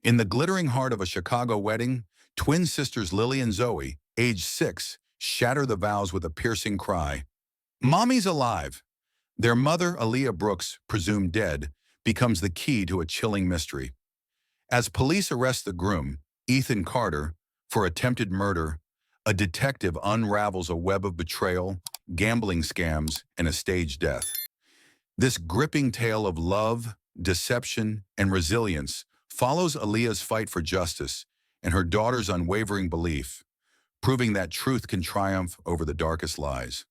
In the glittering heart of a Chicago wedding, twin sisters Lily and Zoe, age 6, shatter the vows with a piercing cry. Mommy's alive! Their mother, Aaliyah Brooks, presumed dead, becomes the key to a chilling mystery. As police arrest the groom, Ethan Carter, for attempted murder, a detective unravels a web of betrayal, gambling scams, and a staged death. This gripping tale of love, deception, and resilience follows Aaliyah's fight for justice and her daughter's unwavering belief, proving that truth can triumph over the darkest lies.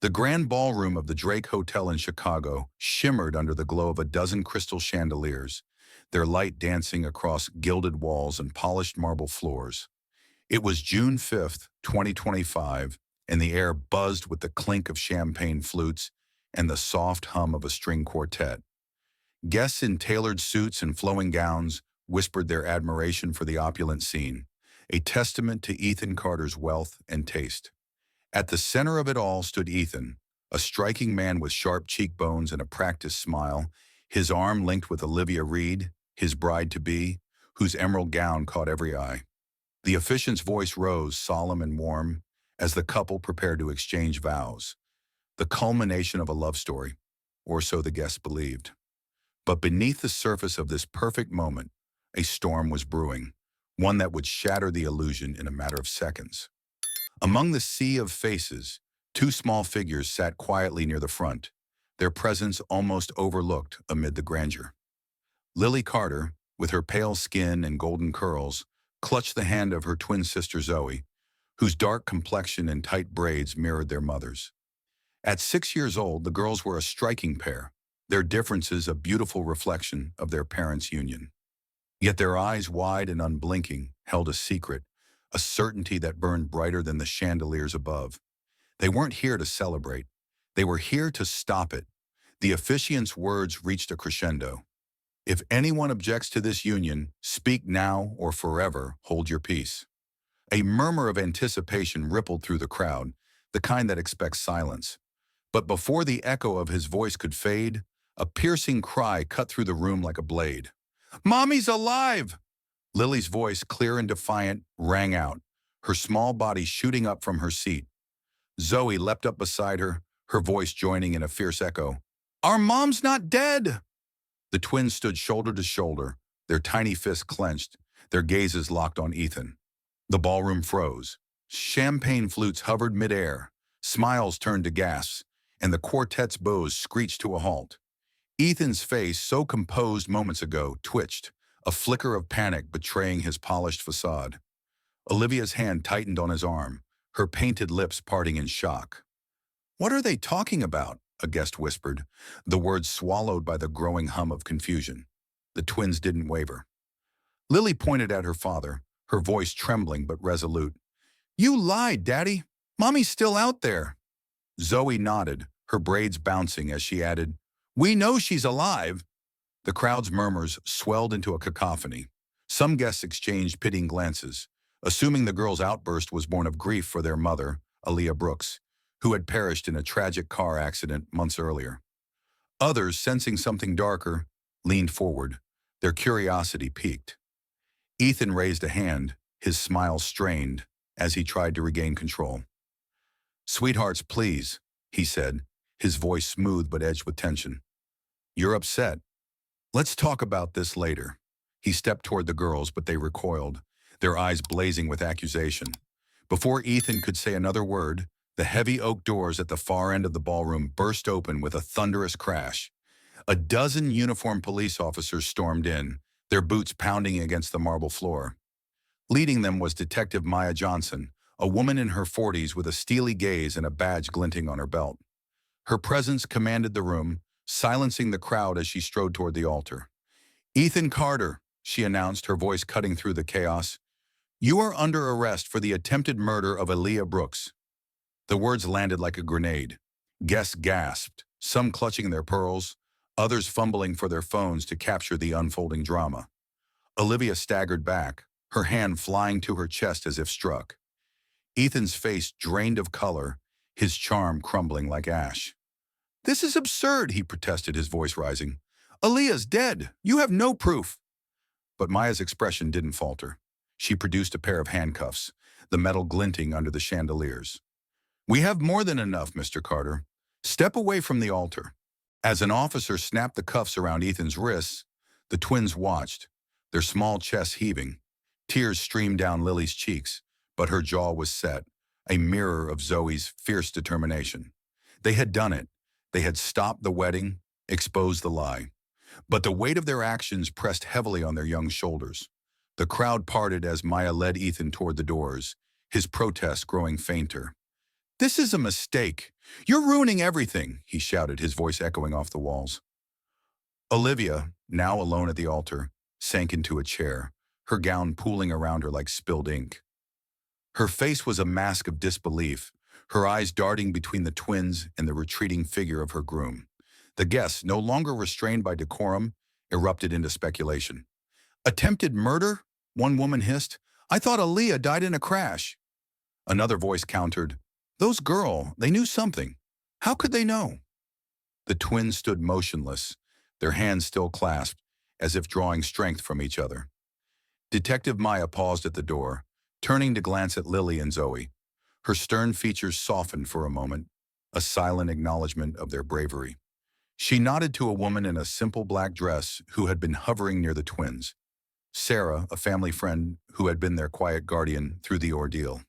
The grand ballroom of the Drake Hotel in Chicago shimmered under the glow of a dozen crystal chandeliers, their light dancing across gilded walls and polished marble floors. It was June 5th, 2025, and the air buzzed with the clink of champagne flutes and the soft hum of a string quartet. Guests in tailored suits and flowing gowns whispered their admiration for the opulent scene, a testament to Ethan Carter's wealth and taste. At the center of it all stood Ethan, a striking man with sharp cheekbones and a practiced smile, his arm linked with Olivia Reed, his bride-to-be, whose emerald gown caught every eye. The officiant's voice rose, solemn and warm, as the couple prepared to exchange vows, the culmination of a love story, or so the guests believed. But beneath the surface of this perfect moment, a storm was brewing, one that would shatter the illusion in a matter of seconds. Among the sea of faces, two small figures sat quietly near the front, their presence almost overlooked amid the grandeur. Lily Carter, with her pale skin and golden curls, clutched the hand of her twin sister Zoe, whose dark complexion and tight braids mirrored their mother's. At 6 years old, the girls were a striking pair, their differences a beautiful reflection of their parents' union. Yet their eyes, wide and unblinking, held a secret, a certainty that burned brighter than the chandeliers above. They weren't here to celebrate. They were here to stop it. The officiant's words reached a crescendo. If anyone objects to this union, speak now or forever hold your peace. A murmur of anticipation rippled through the crowd, the kind that expects silence. But before the echo of his voice could fade, a piercing cry cut through the room like a blade. "Mommy's alive!" Lily's voice, clear and defiant, rang out, her small body shooting up from her seat. Zoe leapt up beside her, her voice joining in a fierce echo. "Our mom's not dead!" The twins stood shoulder to shoulder, their tiny fists clenched, their gazes locked on Ethan. The ballroom froze. Champagne flutes hovered midair, smiles turned to gasps, and the quartet's bows screeched to a halt. Ethan's face, so composed moments ago, twitched, a flicker of panic betraying his polished facade. Olivia's hand tightened on his arm, her painted lips parting in shock. "What are they talking about?" a guest whispered, the words swallowed by the growing hum of confusion. The twins didn't waver. Lily pointed at her father, her voice trembling but resolute. "You lied, Daddy. Mommy's still out there." Zoe nodded, her braids bouncing as she added, "We know she's alive." The crowd's murmurs swelled into a cacophony. Some guests exchanged pitying glances, assuming the girl's outburst was born of grief for their mother, Aaliyah Brooks, who had perished in a tragic car accident months earlier. Others, sensing something darker, leaned forward, their curiosity piqued. Ethan raised a hand, his smile strained, as he tried to regain control. "Sweethearts, please," he said, his voice smooth but edged with tension. "You're upset. Let's talk about this later." He stepped toward the girls, but they recoiled, their eyes blazing with accusation. Before Ethan could say another word, the heavy oak doors at the far end of the ballroom burst open with a thunderous crash. A dozen uniformed police officers stormed in, their boots pounding against the marble floor. Leading them was Detective Maya Johnson, a woman in her 40s with a steely gaze and a badge glinting on her belt. Her presence commanded the room, silencing the crowd as she strode toward the altar. "Ethan Carter," she announced, her voice cutting through the chaos, "you are under arrest for the attempted murder of Aaliyah Brooks." The words landed like a grenade. Guests gasped, some clutching their pearls, others fumbling for their phones to capture the unfolding drama. Olivia staggered back, her hand flying to her chest as if struck. Ethan's face drained of color, his charm crumbling like ash. "This is absurd," he protested, his voice rising. "Aaliyah's dead. You have no proof." But Maya's expression didn't falter. She produced a pair of handcuffs, the metal glinting under the chandeliers. "We have more than enough, Mr. Carter. Step away from the altar." As an officer snapped the cuffs around Ethan's wrists, the twins watched, their small chests heaving. Tears streamed down Lily's cheeks, but her jaw was set, a mirror of Zoe's fierce determination. They had done it. They had stopped the wedding, exposed the lie. But the weight of their actions pressed heavily on their young shoulders. The crowd parted as Maya led Ethan toward the doors, his protest growing fainter. "This is a mistake. You're ruining everything," he shouted, his voice echoing off the walls. Olivia, now alone at the altar, sank into a chair, her gown pooling around her like spilled ink. Her face was a mask of disbelief, her eyes darting between the twins and the retreating figure of her groom. The guests, no longer restrained by decorum, erupted into speculation. "Attempted murder?" one woman hissed. "I thought Aaliyah died in a crash." Another voice countered, they knew something. How could they know?" The twins stood motionless, their hands still clasped, as if drawing strength from each other. Detective Maya paused at the door, turning to glance at Lily and Zoe. Her stern features softened for a moment, a silent acknowledgement of their bravery. She nodded to a woman in a simple black dress who had been hovering near the twins. Sarah, a family friend who had been their quiet guardian through the ordeal.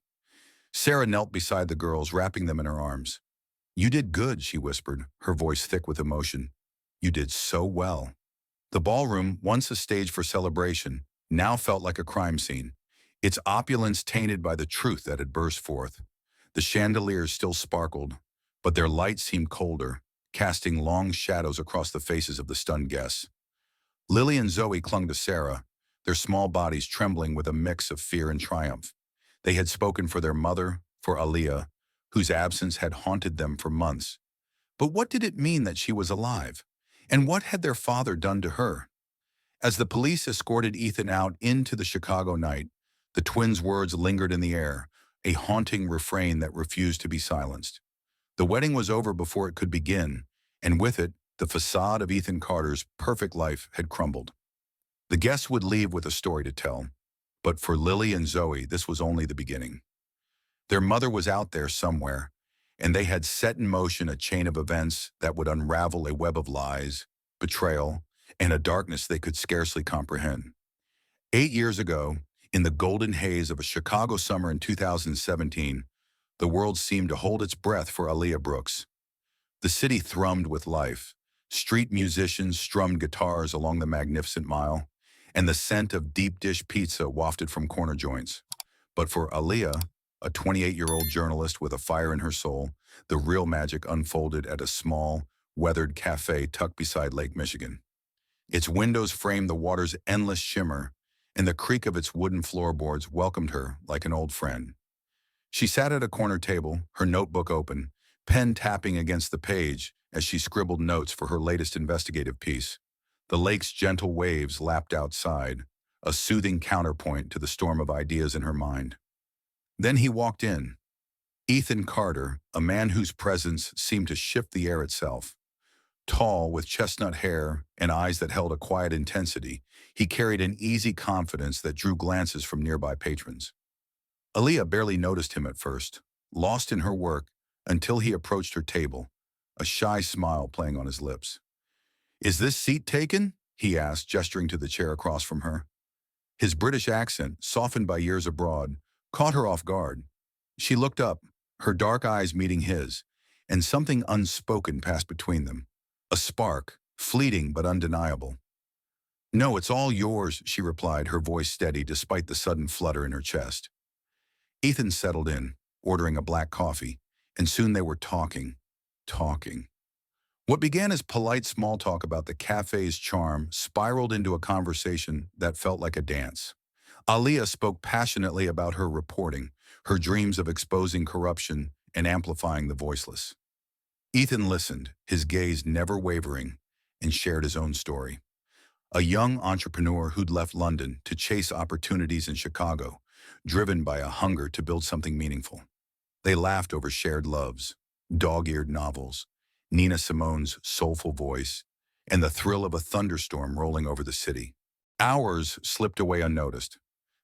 Sarah knelt beside the girls, wrapping them in her arms. "You did good," she whispered, her voice thick with emotion. "You did so well." The ballroom, once a stage for celebration, now felt like a crime scene, its opulence tainted by the truth that had burst forth. The chandeliers still sparkled, but their light seemed colder, casting long shadows across the faces of the stunned guests. Lily and Zoe clung to Sarah, their small bodies trembling with a mix of fear and triumph. They had spoken for their mother, for Aaliyah, whose absence had haunted them for months. But what did it mean that she was alive? And what had their father done to her? As the police escorted Ethan out into the Chicago night, the twins' words lingered in the air, a haunting refrain that refused to be silenced. The wedding was over before it could begin, and with it, the facade of Ethan Carter's perfect life had crumbled. The guests would leave with a story to tell, but for Lily and Zoe, this was only the beginning. Their mother was out there somewhere, and they had set in motion a chain of events that would unravel a web of lies, betrayal, and a darkness they could scarcely comprehend. 8 years ago, in the golden haze of a Chicago summer in 2017, the world seemed to hold its breath for Aaliyah Brooks. The city thrummed with life. Street musicians strummed guitars along the magnificent mile, and the scent of deep dish pizza wafted from corner joints. But for Aaliyah, a 28-year-old journalist with a fire in her soul, the real magic unfolded at a small, weathered cafe tucked beside Lake Michigan. Its windows framed the water's endless shimmer, and the creak of its wooden floorboards welcomed her like an old friend. She sat at a corner table, her notebook open, pen tapping against the page as she scribbled notes for her latest investigative piece. The lake's gentle waves lapped outside, a soothing counterpoint to the storm of ideas in her mind. Then he walked in. Ethan Carter, a man whose presence seemed to shift the air itself. Tall, with chestnut hair and eyes that held a quiet intensity, he carried an easy confidence that drew glances from nearby patrons. Aaliyah barely noticed him at first, lost in her work, until he approached her table, a shy smile playing on his lips. "Is this seat taken?" he asked, gesturing to the chair across from her. His British accent, softened by years abroad, caught her off guard. She looked up, her dark eyes meeting his, and something unspoken passed between them. A spark, fleeting but undeniable. "No, it's all yours," she replied, her voice steady despite the sudden flutter in her chest. Ethan settled in, ordering a black coffee, and soon they were talking. What began as polite small talk about the cafe's charm spiraled into a conversation that felt like a dance. Aaliyah spoke passionately about her reporting, her dreams of exposing corruption and amplifying the voiceless. Ethan listened, his gaze never wavering, and shared his own story. A young entrepreneur who'd left London to chase opportunities in Chicago, driven by a hunger to build something meaningful. They laughed over shared loves, dog-eared novels, Nina Simone's soulful voice, and the thrill of a thunderstorm rolling over the city. Hours slipped away unnoticed.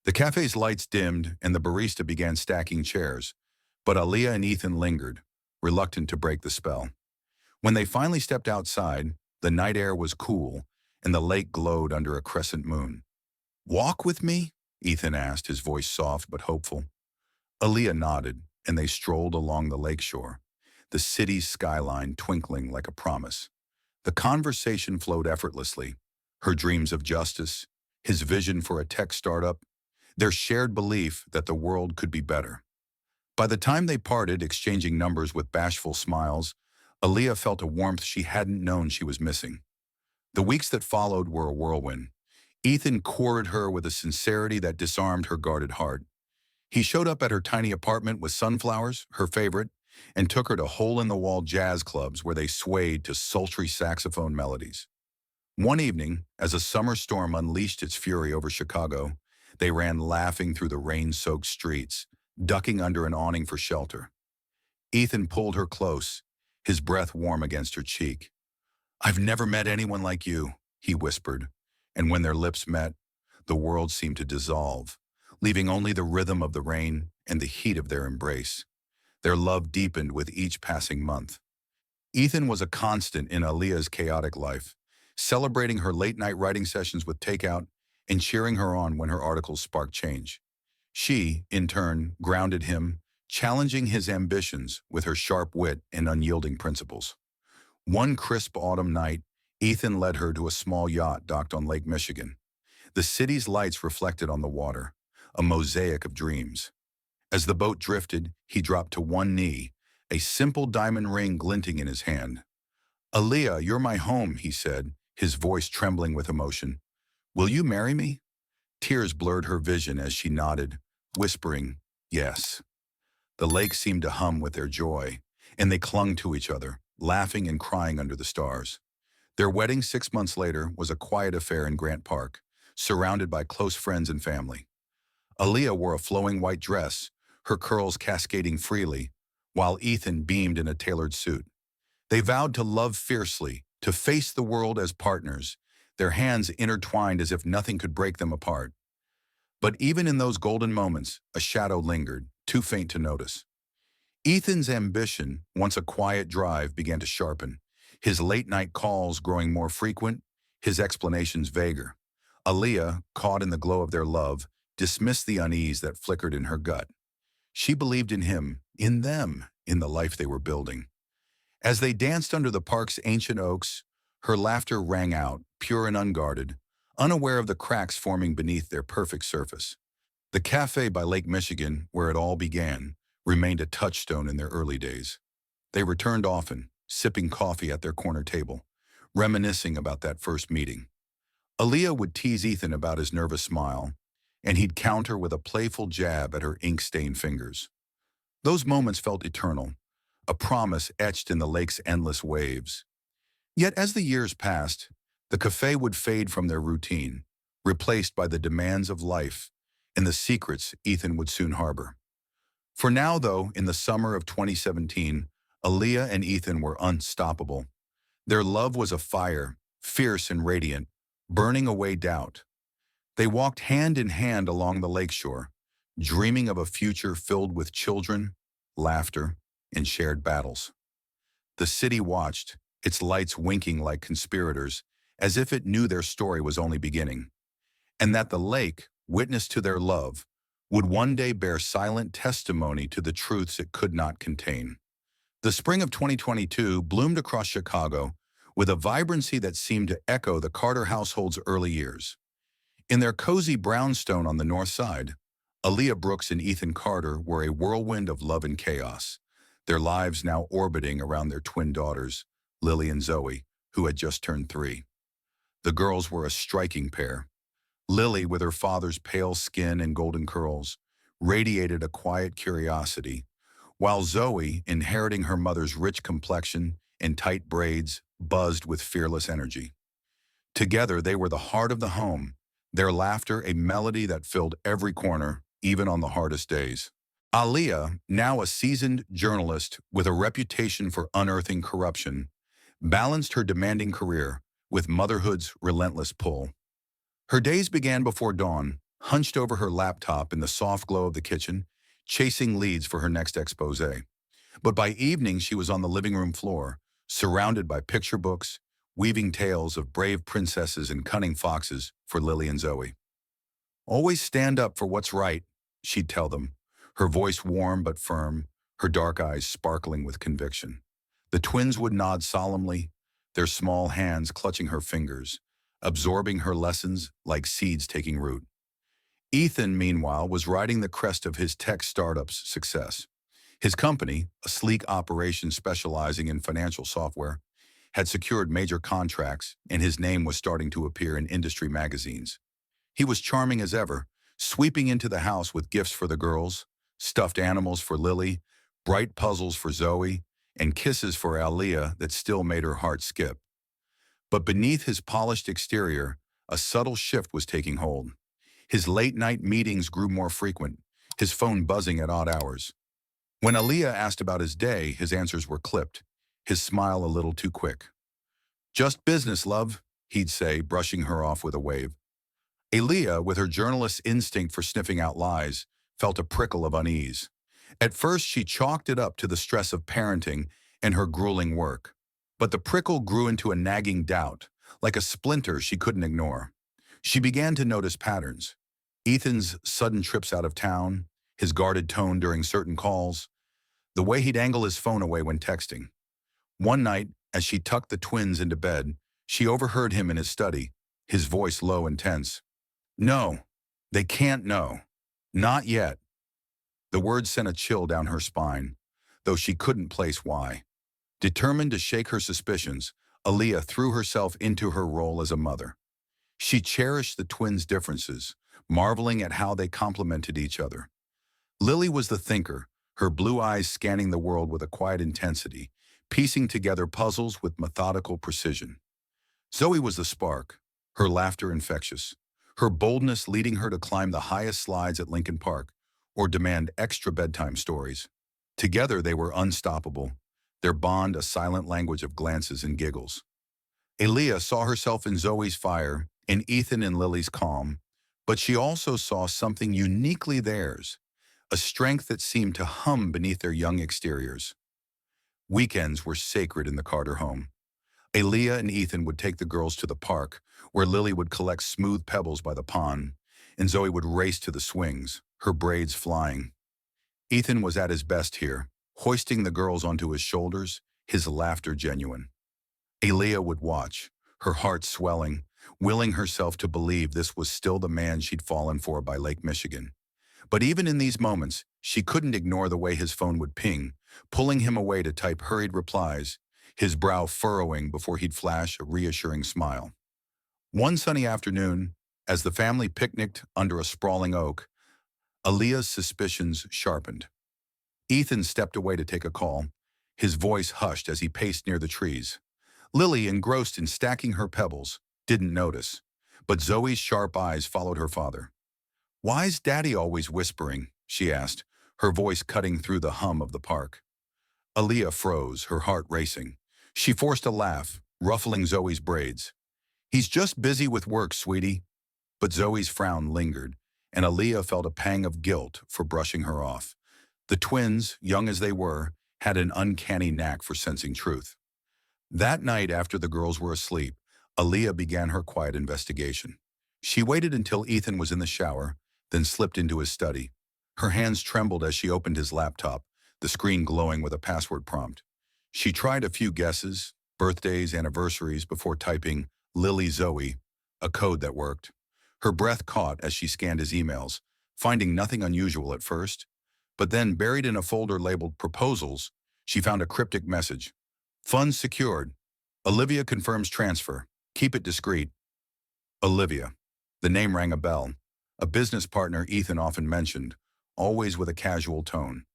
The cafe's lights dimmed and the barista began stacking chairs, but Aaliyah and Ethan lingered, reluctant to break the spell. When they finally stepped outside, the night air was cool and the lake glowed under a crescent moon. "Walk with me?" Ethan asked, his voice soft but hopeful. Aaliyah nodded, and they strolled along the lakeshore, the city's skyline twinkling like a promise. The conversation flowed effortlessly, her dreams of justice, his vision for a tech startup, their shared belief that the world could be better. By the time they parted, exchanging numbers with bashful smiles, Aaliyah felt a warmth she hadn't known she was missing. The weeks that followed were a whirlwind. Ethan courted her with a sincerity that disarmed her guarded heart. He showed up at her tiny apartment with sunflowers, her favorite, and took her to hole-in-the-wall jazz clubs where they swayed to sultry saxophone melodies. One evening, as a summer storm unleashed its fury over Chicago, they ran laughing through the rain-soaked streets, ducking under an awning for shelter. Ethan pulled her close, his breath warm against her cheek. "I've never met anyone like you," he whispered, and when their lips met, the world seemed to dissolve, leaving only the rhythm of the rain and the heat of their embrace. Their love deepened with each passing month. Ethan was a constant in Aaliyah's chaotic life, celebrating her late-night writing sessions with takeout and cheering her on when her articles sparked change. She, in turn, grounded him, challenging his ambitions with her sharp wit and unyielding principles. One crisp autumn night, Ethan led her to a small yacht docked on Lake Michigan. The city's lights reflected on the water, a mosaic of dreams. As the boat drifted, he dropped to one knee, a simple diamond ring glinting in his hand. "Aaliyah, you're my home," he said, his voice trembling with emotion. "Will you marry me?" Tears blurred her vision as she nodded, whispering, "Yes." The lake seemed to hum with their joy, and they clung to each other, laughing and crying under the stars. Their wedding 6 months later was a quiet affair in Grant Park, surrounded by close friends and family. Aaliyah wore a flowing white dress, her curls cascading freely, while Ethan beamed in a tailored suit. They vowed to love fiercely, to face the world as partners, their hands intertwined as if nothing could break them apart. But even in those golden moments, a shadow lingered, too faint to notice. Ethan's ambition, once a quiet drive, began to sharpen, his late-night calls growing more frequent, his explanations vaguer. Aaliyah, caught in the glow of their love, dismissed the unease that flickered in her gut. She believed in him, in them, in the life they were building. As they danced under the park's ancient oaks, her laughter rang out, pure and unguarded, unaware of the cracks forming beneath their perfect surface. The cafe by Lake Michigan, where it all began, remained a touchstone in their early days. They returned often, sipping coffee at their corner table, reminiscing about that first meeting. Aaliyah would tease Ethan about his nervous smile, and he'd counter with a playful jab at her ink-stained fingers. Those moments felt eternal, a promise etched in the lake's endless waves. Yet as the years passed, the cafe would fade from their routine, replaced by the demands of life and the secrets Ethan would soon harbor. For now, though, in the summer of 2017, Aaliyah and Ethan were unstoppable. Their love was a fire, fierce and radiant, burning away doubt. They walked hand in hand along the lakeshore, dreaming of a future filled with children, laughter, and shared battles. The city watched, its lights winking like conspirators, as if it knew their story was only beginning, and that the lake, witness to their love, would one day bear silent testimony to the truths it could not contain. The spring of 2022 bloomed across Chicago with a vibrancy that seemed to echo the Carter household's early years. In their cozy brownstone on the north side, Aaliyah Brooks and Ethan Carter were a whirlwind of love and chaos, their lives now orbiting around their twin daughters, Lily and Zoe, who had just turned 3. The girls were a striking pair. Lily, with her father's pale skin and golden curls, radiated a quiet curiosity, while Zoe, inheriting her mother's rich complexion and tight braids, buzzed with fearless energy. Together, they were the heart of the home, their laughter a melody that filled every corner, even on the hardest days. Aaliyah, now a seasoned journalist with a reputation for unearthing corruption, balanced her demanding career with motherhood's relentless pull. Her days began before dawn, hunched over her laptop in the soft glow of the kitchen, chasing leads for her next expose. But by evening, she was on the living room floor, surrounded by picture books, weaving tales of brave princesses and cunning foxes for Lily and Zoe. Always stand up for what's right, she'd tell them, her voice warm but firm, her dark eyes sparkling with conviction. The twins would nod solemnly, their small hands clutching her fingers, absorbing her lessons like seeds taking root. Ethan, meanwhile, was riding the crest of his tech startup's success. His company, a sleek operation specializing in financial software, had secured major contracts, and his name was starting to appear in industry magazines. He was charming as ever, sweeping into the house with gifts for the girls, stuffed animals for Lily, bright puzzles for Zoe, and kisses for Aaliyah that still made her heart skip. But beneath his polished exterior, a subtle shift was taking hold. His late-night meetings grew more frequent, his phone buzzing at odd hours. When Aaliyah asked about his day, his answers were clipped, his smile a little too quick. "Just business, love," he'd say, brushing her off with a wave. Aaliyah, with her journalist's instinct for sniffing out lies, felt a prickle of unease. At first, she chalked it up to the stress of parenting and her grueling work. But the prickle grew into a nagging doubt, like a splinter she couldn't ignore. She began to notice patterns. Ethan's sudden trips out of town, his guarded tone during certain calls, the way he'd angle his phone away when texting. One night, as she tucked the twins into bed, she overheard him in his study, his voice low and tense. "No, they can't know. Not yet." The words sent a chill down her spine, though she couldn't place why. Determined to shake her suspicions, Aaliyah threw herself into her role as a mother. She cherished the twins' differences, marveling at how they complemented each other. Lily was the thinker, her blue eyes scanning the world with a quiet intensity, piecing together puzzles with methodical precision. Zoe was the spark, her laughter infectious, her boldness leading her to climb the highest slides at Lincoln Park or demand extra bedtime stories. Together they were unstoppable, their bond a silent language of glances and giggles. Aaliyah saw herself in Zoe's fire and Ethan in Lily's calm, but she also saw something uniquely theirs, a strength that seemed to hum beneath their young exteriors. Weekends were sacred in the Carter home. Aaliyah and Ethan would take the girls to the park, where Lily would collect smooth pebbles by the pond, and Zoe would race to the swings, her braids flying. Ethan was at his best here, hoisting the girls onto his shoulders, his laughter genuine. Aaliyah would watch, her heart swelling, willing herself to believe this was still the man she'd fallen for by Lake Michigan. But even in these moments, she couldn't ignore the way his phone would ping, pulling him away to type hurried replies, his brow furrowing before he'd flash a reassuring smile. One sunny afternoon, as the family picnicked under a sprawling oak, Aaliyah's suspicions sharpened. Ethan stepped away to take a call, his voice hushed as he paced near the trees. Lily, engrossed in stacking her pebbles, didn't notice, but Zoe's sharp eyes followed her father. "Why's Daddy always whispering?" she asked, her voice cutting through the hum of the park. Aaliyah froze, her heart racing. She forced a laugh, ruffling Zoe's braids. "He's just busy with work, sweetie." But Zoe's frown lingered, and Aaliyah felt a pang of guilt for brushing her off. The twins, young as they were, had an uncanny knack for sensing truth. That night, after the girls were asleep, Aaliyah began her quiet investigation. She waited until Ethan was in the shower, then slipped into his study. Her hands trembled as she opened his laptop, the screen glowing with a password prompt. She tried a few guesses, birthdays, anniversaries, before typing Lily Zoe, a code that worked. Her breath caught as she scanned his emails, finding nothing unusual at first. But then, buried in a folder labeled Proposals, she found a cryptic message. "Funds secured. Olivia confirms transfer. Keep it discreet." Olivia. The name rang a bell. A business partner Ethan often mentioned, always with a casual tone.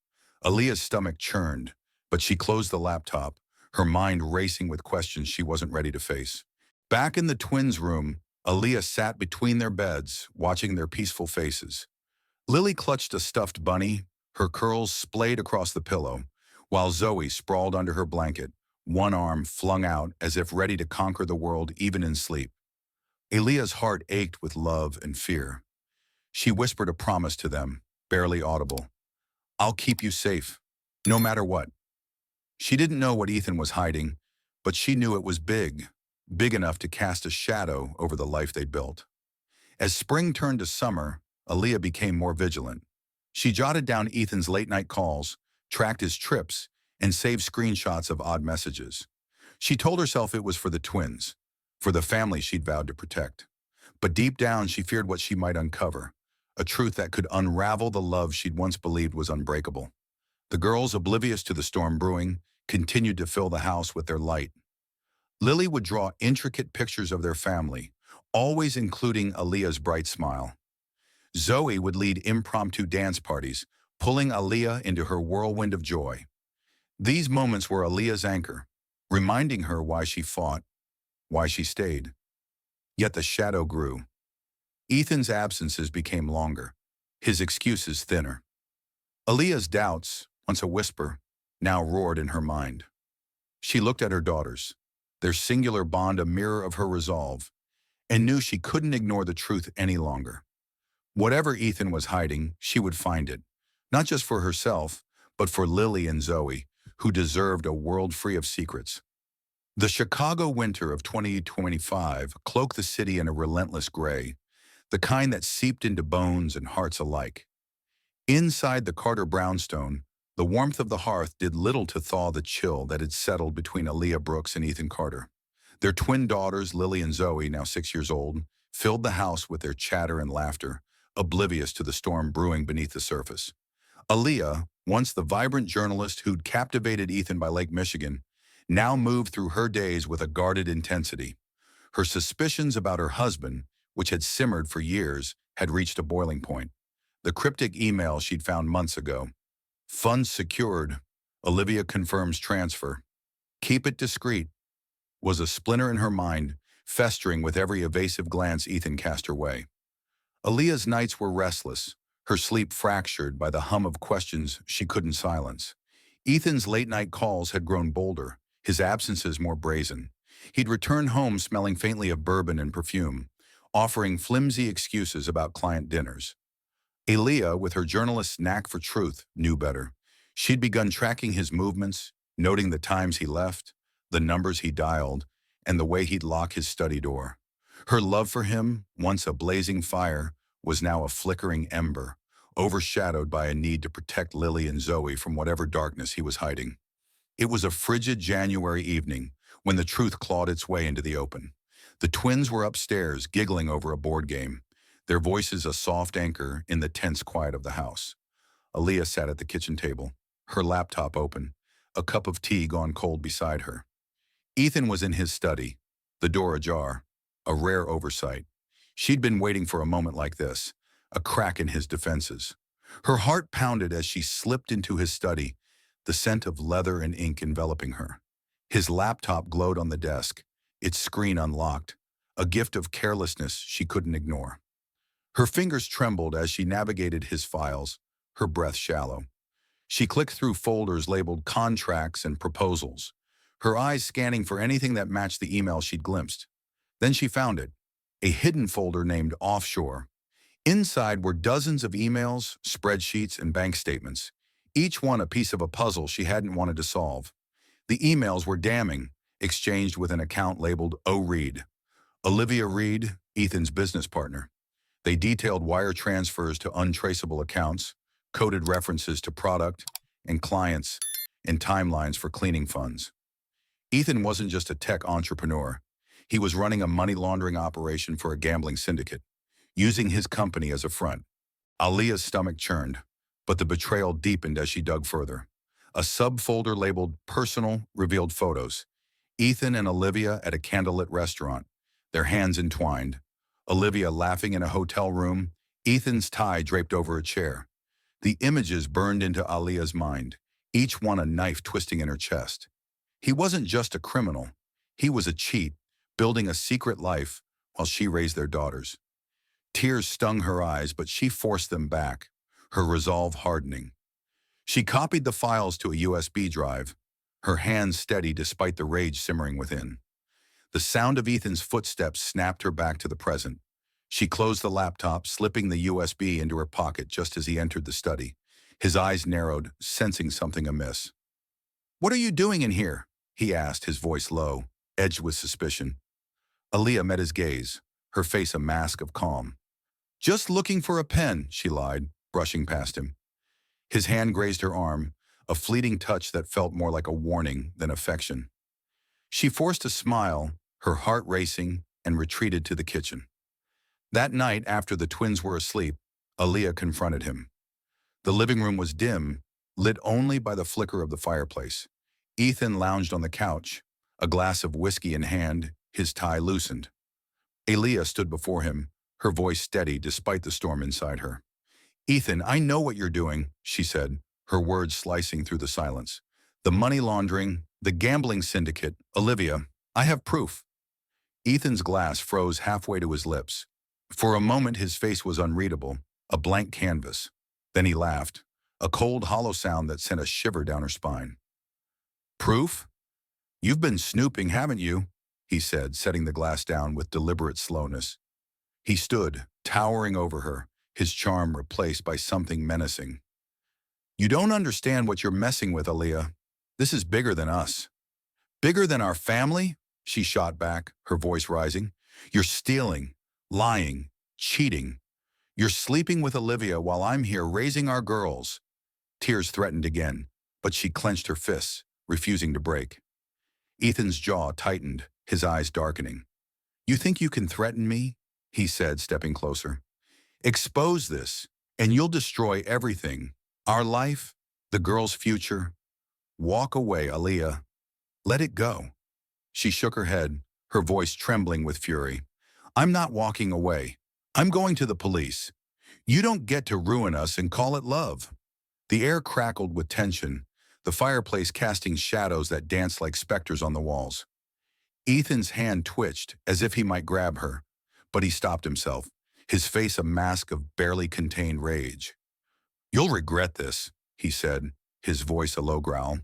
Aaliyah's stomach churned, but she closed the laptop, her mind racing with questions she wasn't ready to face. Back in the twins' room, Aaliyah sat between their beds, watching their peaceful faces. Lily clutched a stuffed bunny, her curls splayed across the pillow, while Zoe sprawled under her blanket, one arm flung out as if ready to conquer the world even in sleep. Aaliyah's heart ached with love and fear. She whispered a promise to them, barely audible. I'll keep you safe, no matter what. She didn't know what Ethan was hiding, but she knew it was big, big enough to cast a shadow over the life they'd built. As spring turned to summer, Aaliyah became more vigilant. She jotted down Ethan's late-night calls, tracked his trips, and saved screenshots of odd messages. She told herself it was for the twins, for the family she'd vowed to protect. But deep down, she feared what she might uncover, a truth that could unravel the love she'd once believed was unbreakable. The girls, oblivious to the storm brewing, continued to fill the house with their light. Lily would draw intricate pictures of their family, always including Aaliyah's bright smile. Zoe would lead impromptu dance parties, pulling Aaliyah into her whirlwind of joy. These moments were Aaliyah's anchor, reminding her why she fought, why she stayed. Yet the shadow grew. Ethan's absences became longer, his excuses thinner. Aaliyah's doubts, once a whisper, now roared in her mind. She looked at her daughters, their singular bond a mirror of her resolve, and knew she couldn't ignore the truth any longer. Whatever Ethan was hiding, she would find it, not just for herself, but for Lily and Zoe, who deserved a world free of secrets. The Chicago winter of 2025 cloaked the city in a relentless gray, the kind that seeped into bones and hearts alike. Inside the Carter brownstone, the warmth of the hearth did little to thaw the chill that had settled between Aaliyah Brooks and Ethan Carter. Their twin daughters, Lily and Zoe, now 6 years old, filled the house with their chatter and laughter, oblivious to the storm brewing beneath the surface. Aaliyah, once the vibrant journalist who'd captivated Ethan by Lake Michigan, now moved through her days with a guarded intensity. Her suspicions about her husband, which had simmered for years, had reached a boiling point. The cryptic email she'd found months ago. Funds secured. Olivia confirms transfer. Keep it discreet, was a splinter in her mind, festering with every evasive glance Ethan cast her way. Aaliyah's nights were restless, her sleep fractured by the hum of questions she couldn't silence. Ethan's late-night calls had grown bolder, his absences more brazen. He'd return home smelling faintly of bourbon and perfume, offering flimsy excuses about client dinners. Aaliyah, with her journalist's knack for truth, knew better. She'd begun tracking his movements, noting the times he left, the numbers he dialed, and the way he'd lock his study door. Her love for him, once a blazing fire, was now a flickering ember, overshadowed by a need to protect Lily and Zoe from whatever darkness he was hiding. It was a frigid January evening when the truth clawed its way into the open. The twins were upstairs, giggling over a board game, their voices a soft anchor in the tense quiet of the house. Aaliyah sat at the kitchen table, her laptop open, a cup of tea gone cold beside her. Ethan was in his study, the door ajar, a rare oversight. She'd been waiting for a moment like this, a crack in his defenses. Her heart pounded as she slipped into his study, the scent of leather and ink enveloping her. His laptop glowed on the desk, its screen unlocked, a gift of carelessness she couldn't ignore. Her fingers trembled as she navigated his files, her breath shallow. She clicked through folders labeled contracts and proposals, her eyes scanning for anything that matched the email she'd glimpsed. Then she found it, a hidden folder named Offshore. Inside were dozens of emails, spreadsheets, and bank statements, each one a piece of a puzzle she hadn't wanted to solve. The emails were damning, exchanged with an account labeled O. Reed. Olivia Reed, Ethan's business partner. They detailed wire transfers to untraceable accounts, coded references to product and clients, and timelines for cleaning funds. Ethan wasn't just a tech entrepreneur. He was running a money laundering operation for a gambling syndicate, using his company as a front. Aaliyah's stomach churned, but the betrayal deepened as she dug further. A subfolder labeled Personal revealed photos. Ethan and Olivia at a candlelit restaurant, their hands entwined. Olivia laughing in a hotel room, Ethan's tie draped over a chair. The images burned into Aaliyah's mind, each one a knife twisting in her chest. He wasn't just a criminal. He was a cheat, building a secret life while she raised their daughters. Tears stung her eyes, but she forced them back, her resolve hardening. She copied the files to a USB drive, her hands steady despite the rage simmering within. The sound of Ethan's footsteps snapped her back to the present. She closed the laptop, slipping the USB into her pocket just as he entered the study. His eyes narrowed, sensing something amiss. "What are you doing in here?" he asked, his voice low, edged with suspicion. Aaliyah met his gaze, her face a mask of calm. "Just looking for a pen," she lied, brushing past him. His hand grazed her arm, a fleeting touch that felt more like a warning than affection. She forced a smile, her heart racing, and retreated to the kitchen. That night, after the twins were asleep, Aaliyah confronted him. The living room was dim, lit only by the flicker of the fireplace. Ethan lounged on the couch, a glass of whiskey in hand, his tie loosened. Aaliyah stood before him, her voice steady despite the storm inside her. "Ethan, I know what you're doing," she said, her words slicing through the silence. "The money laundering, the gambling syndicate, Olivia, I have proof." Ethan's glass froze halfway to his lips. For a moment his face was unreadable, a blank canvas. Then he laughed, a cold, hollow sound that sent a shiver down her spine. "Proof? You've been snooping, haven't you?" he said, setting the glass down with deliberate slowness. He stood, towering over her, his charm replaced by something menacing. "You don't understand what you're messing with, Aaliyah. This is bigger than us." "Bigger than our family?" she shot back, her voice rising. "You're stealing, lying, cheating. You're sleeping with Olivia while I'm here raising our girls." Tears threatened again, but she clenched her fists, refusing to break. Ethan's jaw tightened, his eyes darkening. "You think you can threaten me?" he said, stepping closer. "Expose this, and you'll destroy everything. Our life, the girl's future. Walk away, Aaliyah. Let it go." She shook her head, her voice trembling with fury. "I'm not walking away. I'm going to the police. You don't get to ruin us and call it love." The air crackled with tension, the fireplace casting shadows that danced like specters on the walls. Ethan's hand twitched as if he might grab her, but he stopped himself, his face a mask of barely contained rage. "You'll regret this," he said, his voice a low growl.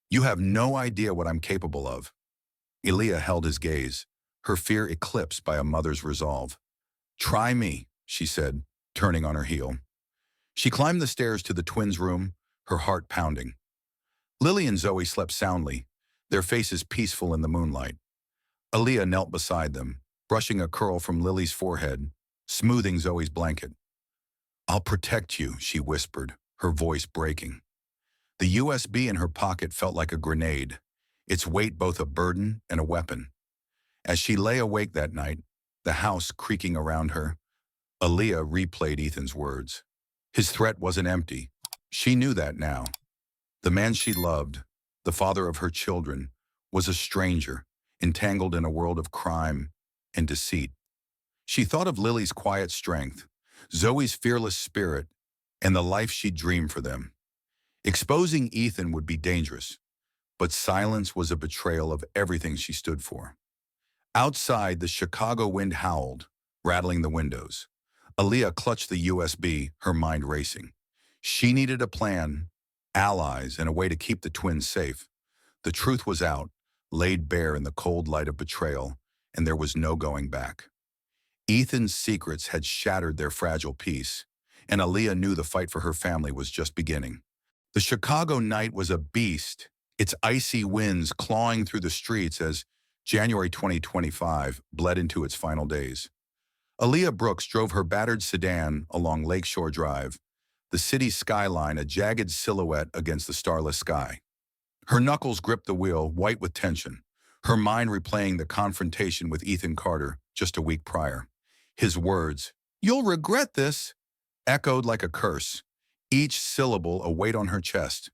"You have no idea what I'm capable of." Aaliyah held his gaze, her fear eclipsed by a mother's resolve. "Try me," she said, turning on her heel. She climbed the stairs to the twins' room, her heart pounding. Lily and Zoe slept soundly, their faces peaceful in the moonlight. Aaliyah knelt beside them, brushing a curl from Lily's forehead, smoothing Zoe's blanket. "I'll protect you," she whispered, her voice breaking. The USB in her pocket felt like a grenade, its weight both a burden and a weapon. As she lay awake that night, the house creaking around her, Aaliyah replayed Ethan's words. His threat wasn't empty. She knew that now. The man she loved, the father of her children, was a stranger, entangled in a world of crime and deceit. She thought of Lily's quiet strength, Zoe's fearless spirit, and the life she'd dreamed for them. Exposing Ethan would be dangerous, but silence was a betrayal of everything she stood for. Outside, the Chicago wind howled, rattling the windows. Aaliyah clutched the USB, her mind racing. She needed a plan, allies, and a way to keep the twins safe. The truth was out, laid bare in the cold light of betrayal, and there was no going back. Ethan's secrets had shattered their fragile peace, and Aaliyah knew the fight for her family was just beginning. The Chicago night was a beast, its icy winds clawing through the streets as January 2025 bled into its final days. Aaliyah Brooks drove her battered sedan along Lakeshore Drive, the city's skyline a jagged silhouette against the starless sky. Her knuckles gripped the wheel, white with tension, her mind replaying the confrontation with Ethan Carter just a week prior. His words, "You'll regret this," echoed like a curse, each syllable a weight on her chest.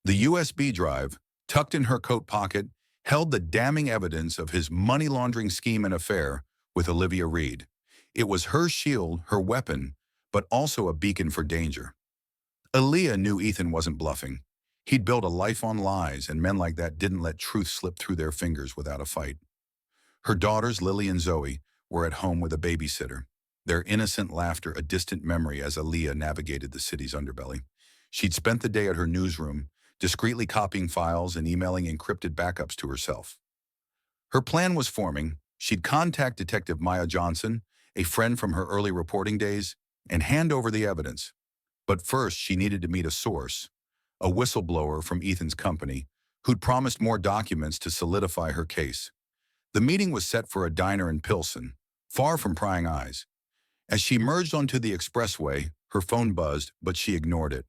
The USB drive, tucked in her coat pocket, held the damning evidence of his money laundering scheme and affair with Olivia Reed. It was her shield, her weapon, but also a beacon for danger. Aaliyah knew Ethan wasn't bluffing. He'd built a life on lies, and men like that didn't let truth slip through their fingers without a fight. Her daughters, Lily and Zoe, were at home with a babysitter, their innocent laughter a distant memory as Aaliyah navigated the city's underbelly. She'd spent the day at her newsroom, discreetly copying files and emailing encrypted backups to herself. Her plan was forming. She'd contact Detective Maya Johnson, a friend from her early reporting days, and hand over the evidence. But first, she needed to meet a source, a whistleblower from Ethan's company, who'd promised more documents to solidify her case. The meeting was set for a diner in Pilsen, far from prying eyes. As she merged onto the expressway, her phone buzzed, but she ignored it,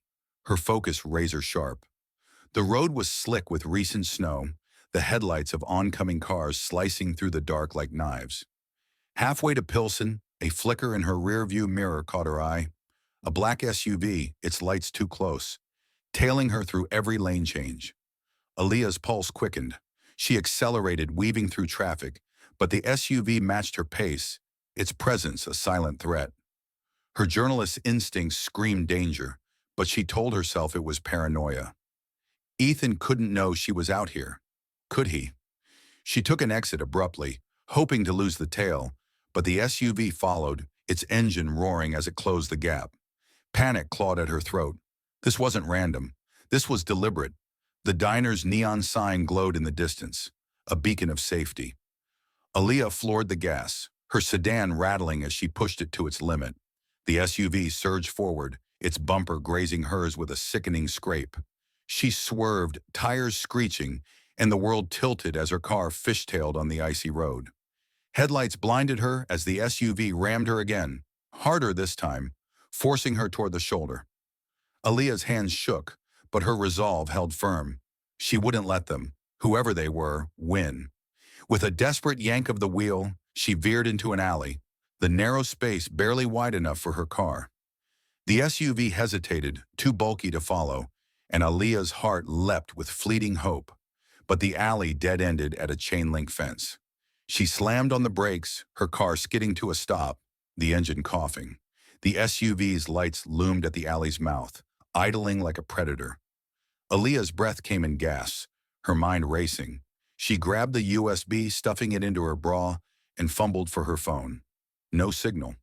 her focus razor sharp. The road was slick with recent snow, the headlights of oncoming cars slicing through the dark like knives. Halfway to Pilsen, a flicker in her rearview mirror caught her eye. A black SUV, its lights too close, tailing her through every lane change. Aaliyah's pulse quickened. She accelerated, weaving through traffic, but the SUV matched her pace, its presence a silent threat. Her journalist's instincts screamed danger, but she told herself it was paranoia. Ethan couldn't know she was out here. Could he? She took an exit abruptly, hoping to lose the tail, but the SUV followed, its engine roaring as it closed the gap. Panic clawed at her throat. This wasn't random. This was deliberate. The diner's neon sign glowed in the distance, a beacon of safety. Aaliyah floored the gas, her sedan rattling as she pushed it to its limit. The SUV surged forward, its bumper grazing hers with a sickening scrape. She swerved, tires screeching, and the world tilted as her car fishtailed on the icy road. Headlights blinded her as the SUV rammed her again, harder this time, forcing her toward the shoulder. Aaliyah's hands shook, but her resolve held firm. She wouldn't let them, whoever they were, win. With a desperate yank of the wheel, she veered into an alley, the narrow space barely wide enough for her car. The SUV hesitated, too bulky to follow, and Aaliyah's heart leapt with fleeting hope. But the alley dead-ended at a chain-link fence. She slammed on the brakes, her car skidding to a stop, the engine coughing. The SUV's lights loomed at the alley's mouth, idling like a predator. Aaliyah's breath came in gasps, her mind racing. She grabbed the USB, stuffing it into her bra, and fumbled for her phone. No signal.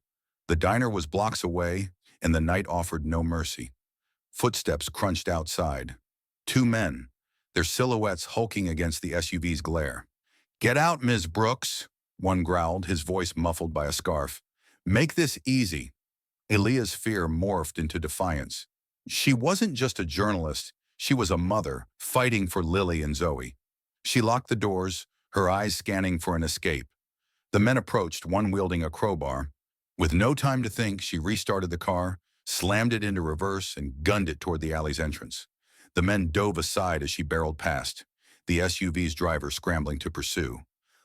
The diner was blocks away, and the night offered no mercy. Footsteps crunched outside. Two men, their silhouettes hulking against the SUV's glare. "Get out, Ms. Brooks," one growled, his voice muffled by a scarf. "Make this easy." Aaliyah's fear morphed into defiance. She wasn't just a journalist, she was a mother, fighting for Lily and Zoe. She locked the doors, her eyes scanning for an escape. The men approached, one wielding a crowbar. With no time to think, she restarted the car, slammed it into reverse, and gunned it toward the alley's entrance. The men dove aside as she barreled past, the SUV's driver scrambling to pursue.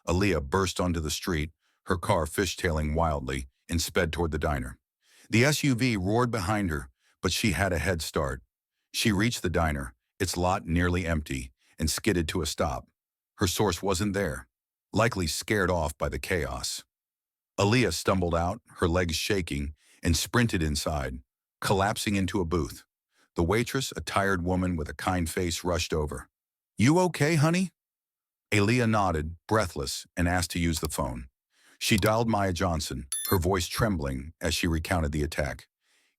Aaliyah burst onto the street, her car fishtailing wildly, and sped toward the diner. The SUV roared behind her, but she had a head start. She reached the diner, its lot nearly empty, and skidded to a stop. Her source wasn't there, likely scared off by the chaos. Aaliyah stumbled out, her legs shaking, and sprinted inside, collapsing into a booth. The waitress, a tired woman with a kind face, rushed over. "You okay, honey?" Aaliyah nodded, breathless, and asked to use the phone. She dialed Maya Johnson, her voice trembling as she recounted the attack.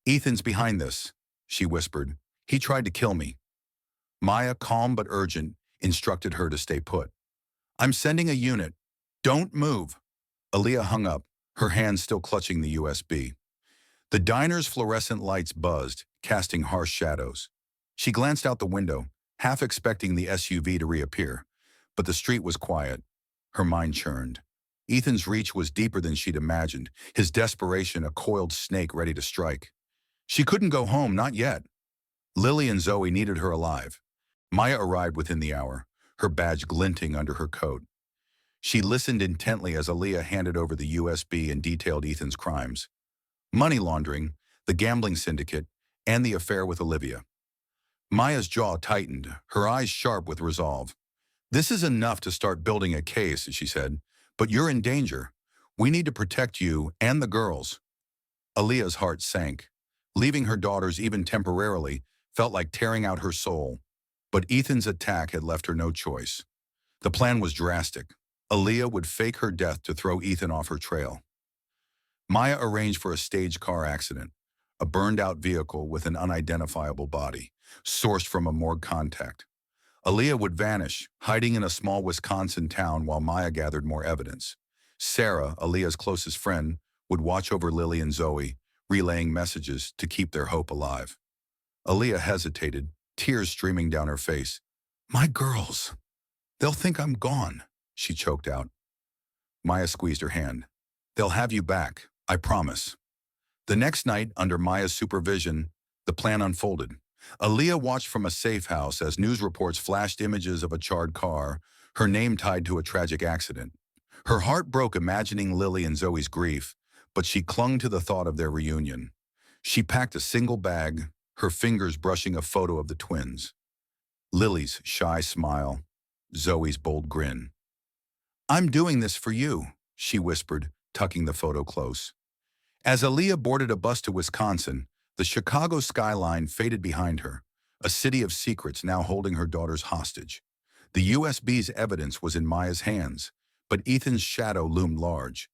"Ethan's behind this," she whispered. "He tried to kill me." Maya, calm but urgent, instructed her to stay put. "I'm sending a unit. Don't move." Aaliyah hung up, her hands still clutching the USB. The diner's fluorescent lights buzzed, casting harsh shadows. She glanced out the window, half expecting the SUV to reappear, but the street was quiet. Her mind churned. Ethan's reach was deeper than she'd imagined, his desperation a coiled snake ready to strike. She couldn't go home, not yet. Lily and Zoe needed her alive. Maya arrived within the hour, her badge glinting under her coat. She listened intently as Aaliyah handed over the USB and detailed Ethan's crimes. Money laundering, the gambling syndicate, and the affair with Olivia. Maya's jaw tightened, her eyes sharp with resolve. "This is enough to start building a case," she said, "but you're in danger. We need to protect you and the girls." Aaliyah's heart sank. Leaving her daughters even temporarily felt like tearing out her soul. But Ethan's attack had left her no choice. The plan was drastic. Aaliyah would fake her death to throw Ethan off her trail. Maya arranged for a staged car accident, a burned-out vehicle with an unidentifiable body, sourced from a morgue contact. Aaliyah would vanish, hiding in a small Wisconsin town while Maya gathered more evidence. Sarah, Aaliyah's closest friend, would watch over Lily and Zoe, relaying messages to keep their hope alive. Aaliyah hesitated, tears streaming down her face. "My girls, they'll think I'm gone," she choked out. Maya squeezed her hand. "They'll have you back, I promise." The next night, under Maya's supervision, the plan unfolded. Aaliyah watched from a safe house as news reports flashed images of a charred car, her name tied to a tragic accident. Her heart broke imagining Lily and Zoe's grief, but she clung to the thought of their reunion. She packed a single bag, her fingers brushing a photo of the twins. Lily's shy smile, Zoe's bold grin. "I'm doing this for you," she whispered, tucking the photo close. As Aaliyah boarded a bus to Wisconsin, the Chicago skyline faded behind her, a city of secrets now holding her daughters hostage. The USB's evidence was in Maya's hands, but Ethan's shadow loomed large.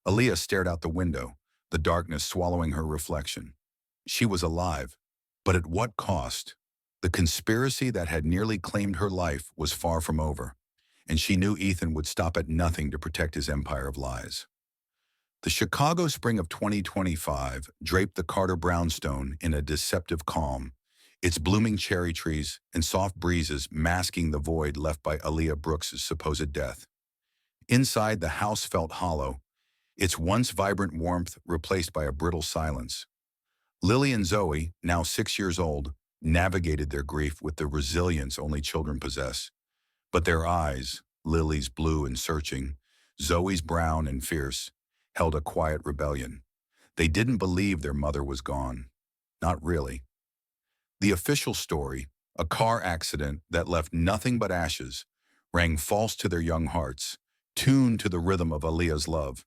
Aaliyah stared out the window, the darkness swallowing her reflection. She was alive, but at what cost? The conspiracy that had nearly claimed her life was far from over, and she knew Ethan would stop at nothing to protect his empire of lies. The Chicago spring of 2025 draped the Carter brownstone in a deceptive calm, its blooming cherry trees and soft breezes masking the void left by Aaliyah Brooks' supposed death. Inside, the house felt hollow, its once vibrant warmth replaced by a brittle silence. Lily and Zoe, now 6 years old, navigated their grief with the resilience only children possess. But their eyes, Lily's blue and searching, Zoe's brown and fierce, held a quiet rebellion. They didn't believe their mother was gone. Not really. The official story, a car accident that left nothing but ashes, rang false to their young hearts, tuned to the rhythm of Aaliyah's love.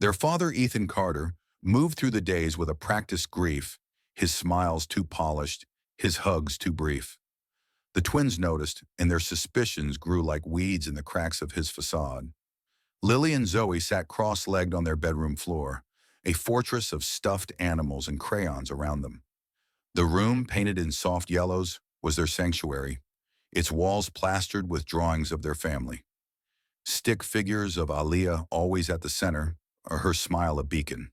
Their father, Ethan Carter, moved through the days with a practiced grief, his smiles too polished, his hugs too brief. The twins noticed, and their suspicions grew like weeds in the cracks of his facade. Lily and Zoe sat cross-legged on their bedroom floor, a fortress of stuffed animals and crayons around them. The room, painted in soft yellows, was their sanctuary, its walls plastered with drawings of their family. Stick figures of Aaliyah always at the center, her smile a beacon.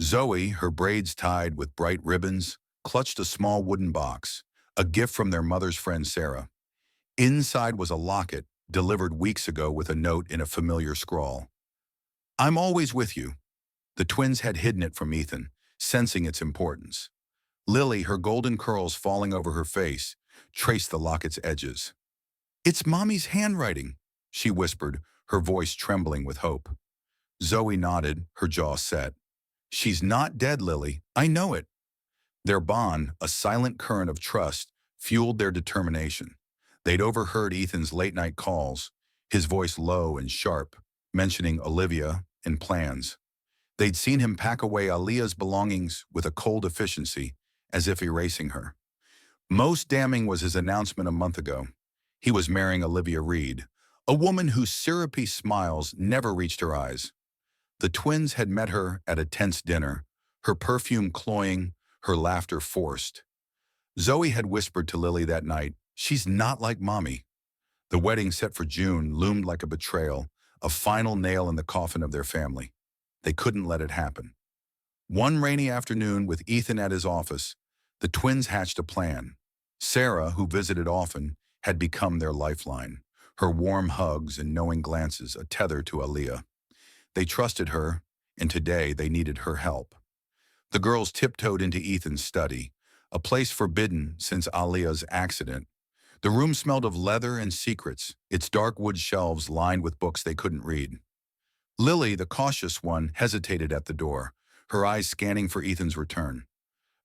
Zoe, her braids tied with bright ribbons, clutched a small wooden box, a gift from their mother's friend Sarah. Inside was a locket, delivered weeks ago with a note in a familiar scrawl. "I'm always with you." The twins had hidden it from Ethan, sensing its importance. Lily, her golden curls falling over her face, traced the locket's edges. "It's Mommy's handwriting," she whispered, her voice trembling with hope. Zoe nodded, her jaw set. "She's not dead, Lily. I know it." Their bond, a silent current of trust, fueled their determination. They'd overheard Ethan's late-night calls, his voice low and sharp, mentioning Olivia and plans. They'd seen him pack away Aaliyah's belongings with a cold efficiency, as if erasing her. Most damning was his announcement a month ago. He was marrying Olivia Reed, a woman whose syrupy smiles never reached her eyes. The twins had met her at a tense dinner, her perfume cloying, her laughter forced. Zoe had whispered to Lily that night, "She's not like Mommy." The wedding set for June loomed like a betrayal, a final nail in the coffin of their family. They couldn't let it happen. One rainy afternoon, with Ethan at his office, the twins hatched a plan. Sarah, who visited often, had become their lifeline, her warm hugs and knowing glances a tether to Aaliyah. They trusted her, and today they needed her help. The girls tiptoed into Ethan's study, a place forbidden since Aaliyah's accident. The room smelled of leather and secrets, its dark wood shelves lined with books they couldn't read. Lily, the cautious one, hesitated at the door, her eyes scanning for Ethan's return.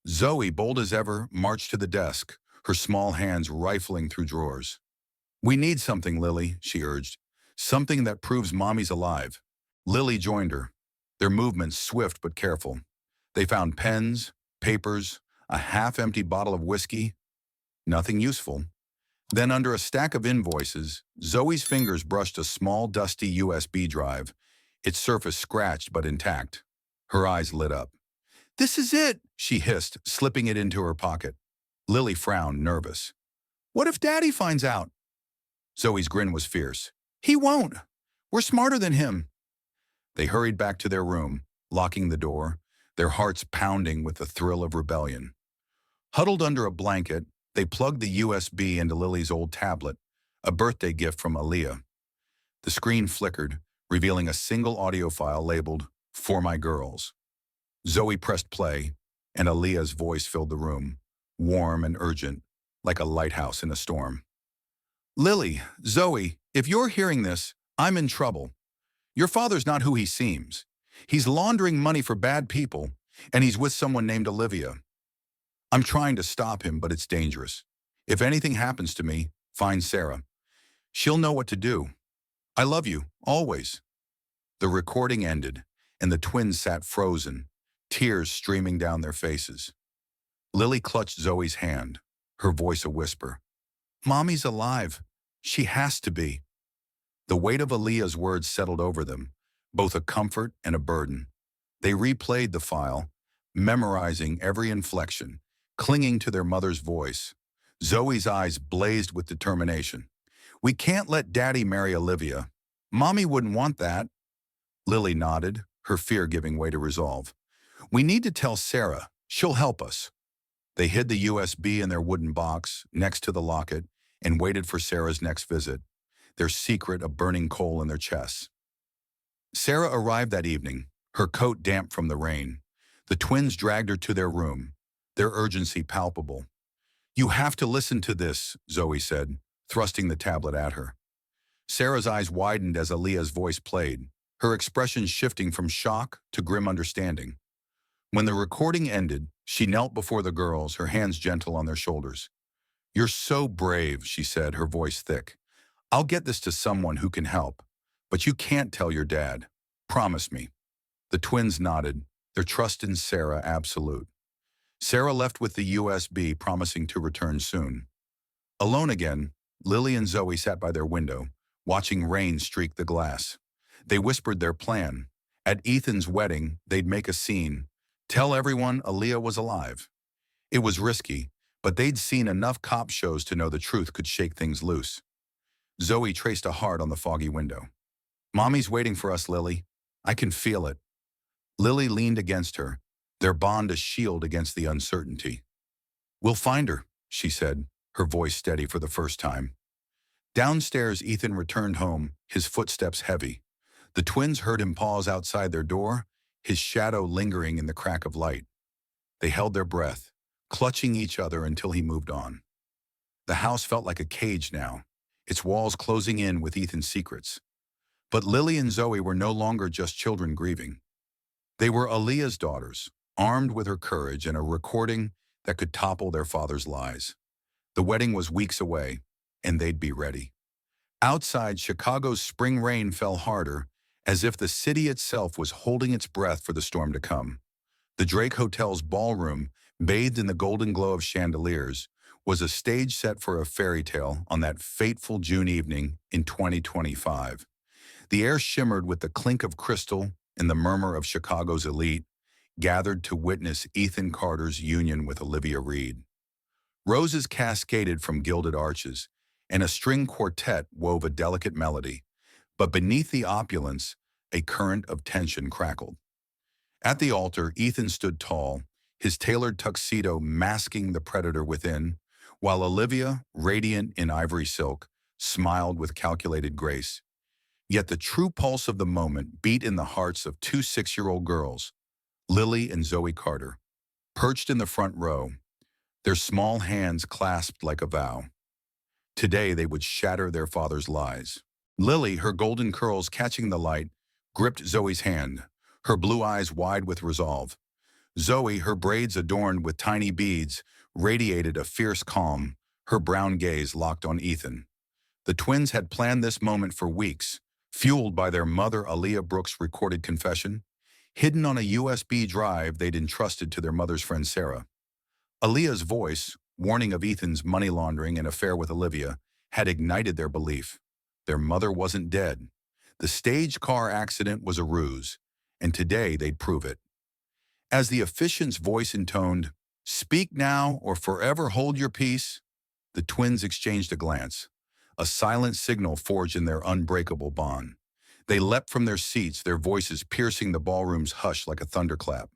Zoe, bold as ever, marched to the desk, her small hands rifling through drawers. "We need something, Lily," she urged. "Something that proves Mommy's alive." Lily joined her, their movements swift but careful. They found pens, papers, a half-empty bottle of whiskey. Nothing useful. Then, under a stack of invoices, Zoe's fingers brushed a small, dusty USB drive, its surface scratched but intact. Her eyes lit up. "This is it," she hissed, slipping it into her pocket. Lily frowned, nervous. "What if Daddy finds out?" Zoe's grin was fierce. He won't. We're smarter than him. They hurried back to their room, locking the door, their hearts pounding with the thrill of rebellion. Huddled under a blanket, they plugged the USB into Lily's old tablet, a birthday gift from Aaliyah. The screen flickered, revealing a single audio file labeled, "For My Girls." Zoe pressed play, and Aaliyah's voice filled the room, warm and urgent, like a lighthouse in a storm. Lily, Zoe, if you're hearing this, I'm in trouble. Your father's not who he seems. He's laundering money for bad people, and he's with someone named Olivia. I'm trying to stop him, but it's dangerous. If anything happens to me, find Sarah. She'll know what to do. I love you, always. The recording ended, and the twins sat frozen, tears streaming down their faces. Lily clutched Zoe's hand, her voice a whisper. Mommy's alive. She has to be. The weight of Aaliyah's words settled over them, both a comfort and a burden. They replayed the file, memorizing every inflection, clinging to their mother's voice. Zoe's eyes blazed with determination. We can't let Daddy marry Olivia. Mommy wouldn't want that. Lily nodded, her fear giving way to resolve. We need to tell Sarah. She'll help us. They hid the USB in their wooden box, next to the locket, and waited for Sarah's next visit, their secret a burning coal in their chests. Sarah arrived that evening, her coat damp from the rain. The twins dragged her to their room, their urgency palpable. You have to listen to this, Zoe said, thrusting the tablet at her. Sarah's eyes widened as Aaliyah's voice played, her expression shifting from shock to grim understanding. When the recording ended, she knelt before the girls, her hands gentle on their shoulders. You're so brave, she said, her voice thick. I'll get this to someone who can help, but you can't tell your dad. Promise me. The twins nodded, their trust in Sarah absolute. Sarah left with the USB, promising to return soon. Alone again, Lily and Zoe sat by their window, watching rain streak the glass. They whispered their plan. At Ethan's wedding, they'd make a scene, tell everyone Aaliyah was alive. It was risky, but they'd seen enough cop shows to know the truth could shake things loose. Zoe traced a heart on the foggy window. Mommy's waiting for us, Lily. I can feel it. Lily leaned against her, their bond a shield against the uncertainty. We'll find her, she said, her voice steady for the first time. Downstairs, Ethan returned home, his footsteps heavy. The twins heard him pause outside their door, his shadow lingering in the crack of light. They held their breath, clutching each other until he moved on. The house felt like a cage now, its walls closing in with Ethan's secrets. But Lily and Zoe were no longer just children grieving. They were Aaliyah's daughters, armed with her courage and a recording that could topple their father's lies. The wedding was weeks away, and they'd be ready. Outside, Chicago's spring rain fell harder, as if the city itself was holding its breath for the storm to come. The Drake Hotel's ballroom, bathed in the golden glow of chandeliers, was a stage set for a fairy tale on that fateful June evening in 2025. The air shimmered with the clink of crystal and the murmur of Chicago's elite, gathered to witness Ethan Carter's union with Olivia Reed. Roses cascaded from gilded arches, and a string quartet wove a delicate melody, but beneath the opulence, a current of tension crackled. At the altar, Ethan stood tall, his tailored tuxedo masking the predator within, while Olivia, radiant in ivory silk, smiled with calculated grace. Yet the true pulse of the moment beat in the hearts of two 6-year-old girls, Lily and Zoe Carter, perched in the front row, their small hands clasped like a vow. Today they would shatter their father's lies. Lily, her golden curls catching the light, gripped Zoe's hand, her blue eyes wide with resolve. Zoe, her braids adorned with tiny beads, radiated a fierce calm, her brown gaze locked on Ethan. The twins had planned this moment for weeks, fueled by their mother Aaliyah Brooks' recorded confession, hidden on a USB drive they'd entrusted to their mother's friend Sarah. Aaliyah's voice, warning of Ethan's money laundering and affair with Olivia, had ignited their belief. Their mother wasn't dead. The stage car accident was a ruse, and today they'd prove it. As the officiant's voice intoned, "Speak now or forever hold your peace," the twins exchanged a glance. a silent signal forged in their unbreakable bond. They leapt from their seats, their voices piercing the ballroom's hush like a thunderclap.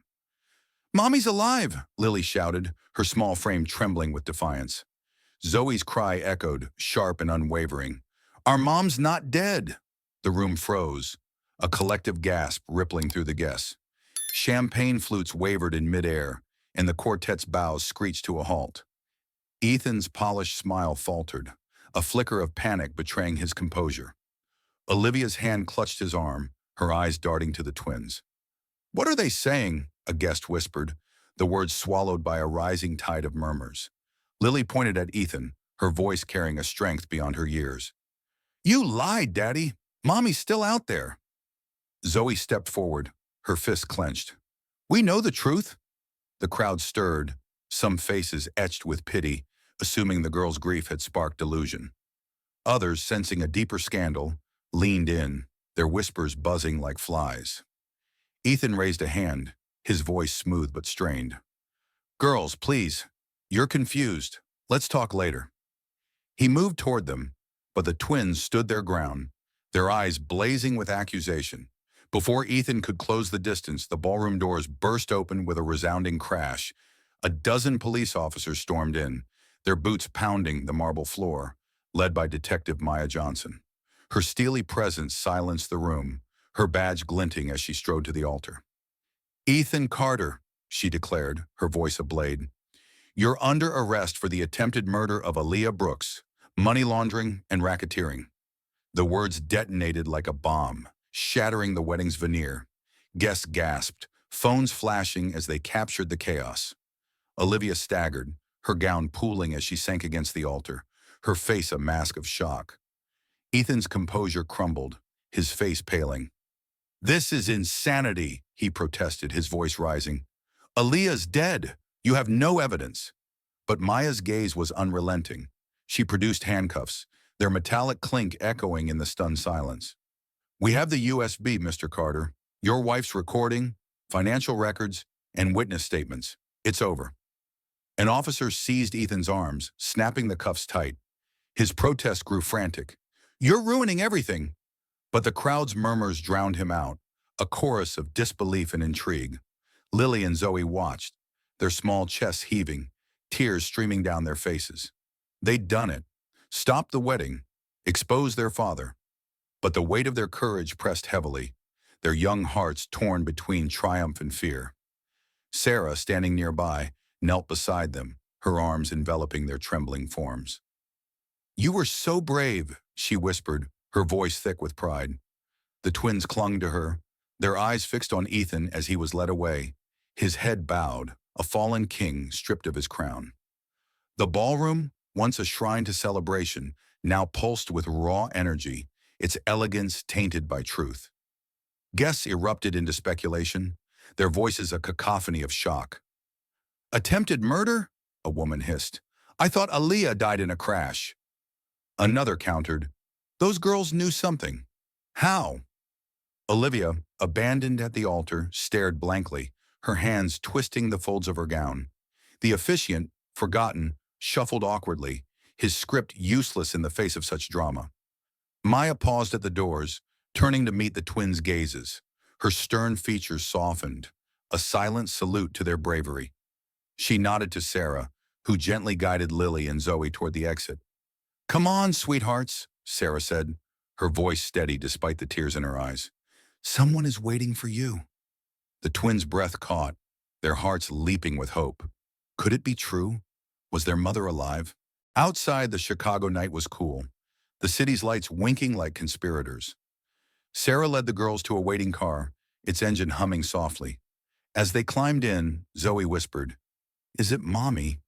"Mommy's alive!" Lily shouted, her small frame trembling with defiance. Zoe's cry echoed, sharp and unwavering. "Our mom's not dead!" The room froze, a collective gasp rippling through the guests. Champagne flutes wavered in midair, and the quartet's bows screeched to a halt. Ethan's polished smile faltered, a flicker of panic betraying his composure. Olivia's hand clutched his arm, her eyes darting to the twins. "What are they saying?" a guest whispered, the words swallowed by a rising tide of murmurs. Lily pointed at Ethan, her voice carrying a strength beyond her years. "You lied, Daddy! Mommy's still out there!" Zoe stepped forward, her fists clenched. "We know the truth!" The crowd stirred, some faces etched with pity, assuming the girl's grief had sparked delusion. Others, sensing a deeper scandal, leaned in, their whispers buzzing like flies. Ethan raised a hand, his voice smooth but strained. "Girls, please. You're confused. Let's talk later." He moved toward them, but the twins stood their ground, their eyes blazing with accusation. Before Ethan could close the distance, the ballroom doors burst open with a resounding crash. A dozen police officers stormed in, their boots pounding the marble floor, led by Detective Maya Johnson. Her steely presence silenced the room, her badge glinting as she strode to the altar. "Ethan Carter," she declared, her voice ablade. "You're under arrest for the attempted murder of Aaliyah Brooks, money laundering and racketeering." The words detonated like a bomb, shattering the wedding's veneer. Guests gasped, phones flashing as they captured the chaos. Olivia staggered, her gown pooling as she sank against the altar, her face a mask of shock. Ethan's composure crumbled, his face paling. "This is insanity," he protested, his voice rising. "Aaliyah's dead. You have no evidence." But Maya's gaze was unrelenting. She produced handcuffs, their metallic clink echoing in the stunned silence. "We have the USB, Mr. Carter. Your wife's recording, financial records, and witness statements. It's over." An officer seized Ethan's arms, snapping the cuffs tight. His protest grew frantic. "You're ruining everything." But the crowd's murmurs drowned him out, a chorus of disbelief and intrigue. Lily and Zoe watched, their small chests heaving, tears streaming down their faces. They'd done it, stopped the wedding, exposed their father. But the weight of their courage pressed heavily, their young hearts torn between triumph and fear. Sarah, standing nearby, knelt beside them, her arms enveloping their trembling forms. "You were so brave," she whispered, her voice thick with pride. The twins clung to her, their eyes fixed on Ethan as he was led away, his head bowed, a fallen king stripped of his crown. The ballroom, once a shrine to celebration, now pulsed with raw energy, its elegance tainted by truth. Guests erupted into speculation, their voices a cacophony of shock. "Attempted murder?" a woman hissed. "I thought Aaliyah died in a crash." Another countered, "Those girls knew something. How?" Olivia, abandoned at the altar, stared blankly, her hands twisting the folds of her gown. The officiant, forgotten, shuffled awkwardly, his script useless in the face of such drama. Maya paused at the doors, turning to meet the twins' gazes. Her stern features softened, a silent salute to their bravery. She nodded to Sarah, who gently guided Lily and Zoe toward the exit. "Come on, sweethearts," Sarah said, her voice steady despite the tears in her eyes. "Someone is waiting for you." The twins' breath caught, their hearts leaping with hope. Could it be true? Was their mother alive? Outside, the Chicago night was cool, the city's lights winking like conspirators. Sarah led the girls to a waiting car, its engine humming softly. As they climbed in, Zoe whispered, "Is it Mommy?"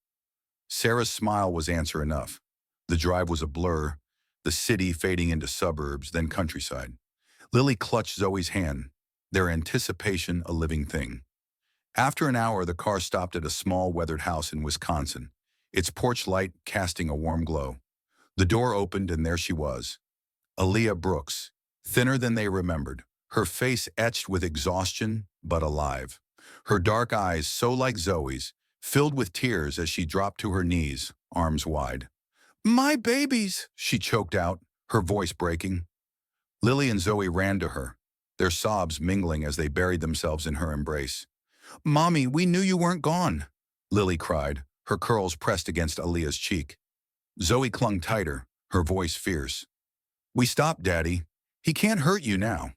Sarah's smile was answer enough. The drive was a blur, the city fading into suburbs, then countryside. Lily clutched Zoe's hand, their anticipation a living thing. After an hour, the car stopped at a small weathered house in Wisconsin, its porch light casting a warm glow. The door opened and there she was, Aaliyah Brooks, thinner than they remembered, her face etched with exhaustion but alive. Her dark eyes, so like Zoe's, filled with tears as she dropped to her knees, arms wide. My babies, she choked out, her voice breaking. Lily and Zoe ran to her, their sobs mingling as they buried themselves in her embrace. Mommy, we knew you weren't gone, Lily cried, her curls pressed against Aaliyah's cheek. Zoe clung tighter, her voice fierce. We stopped, Daddy. He can't hurt you now.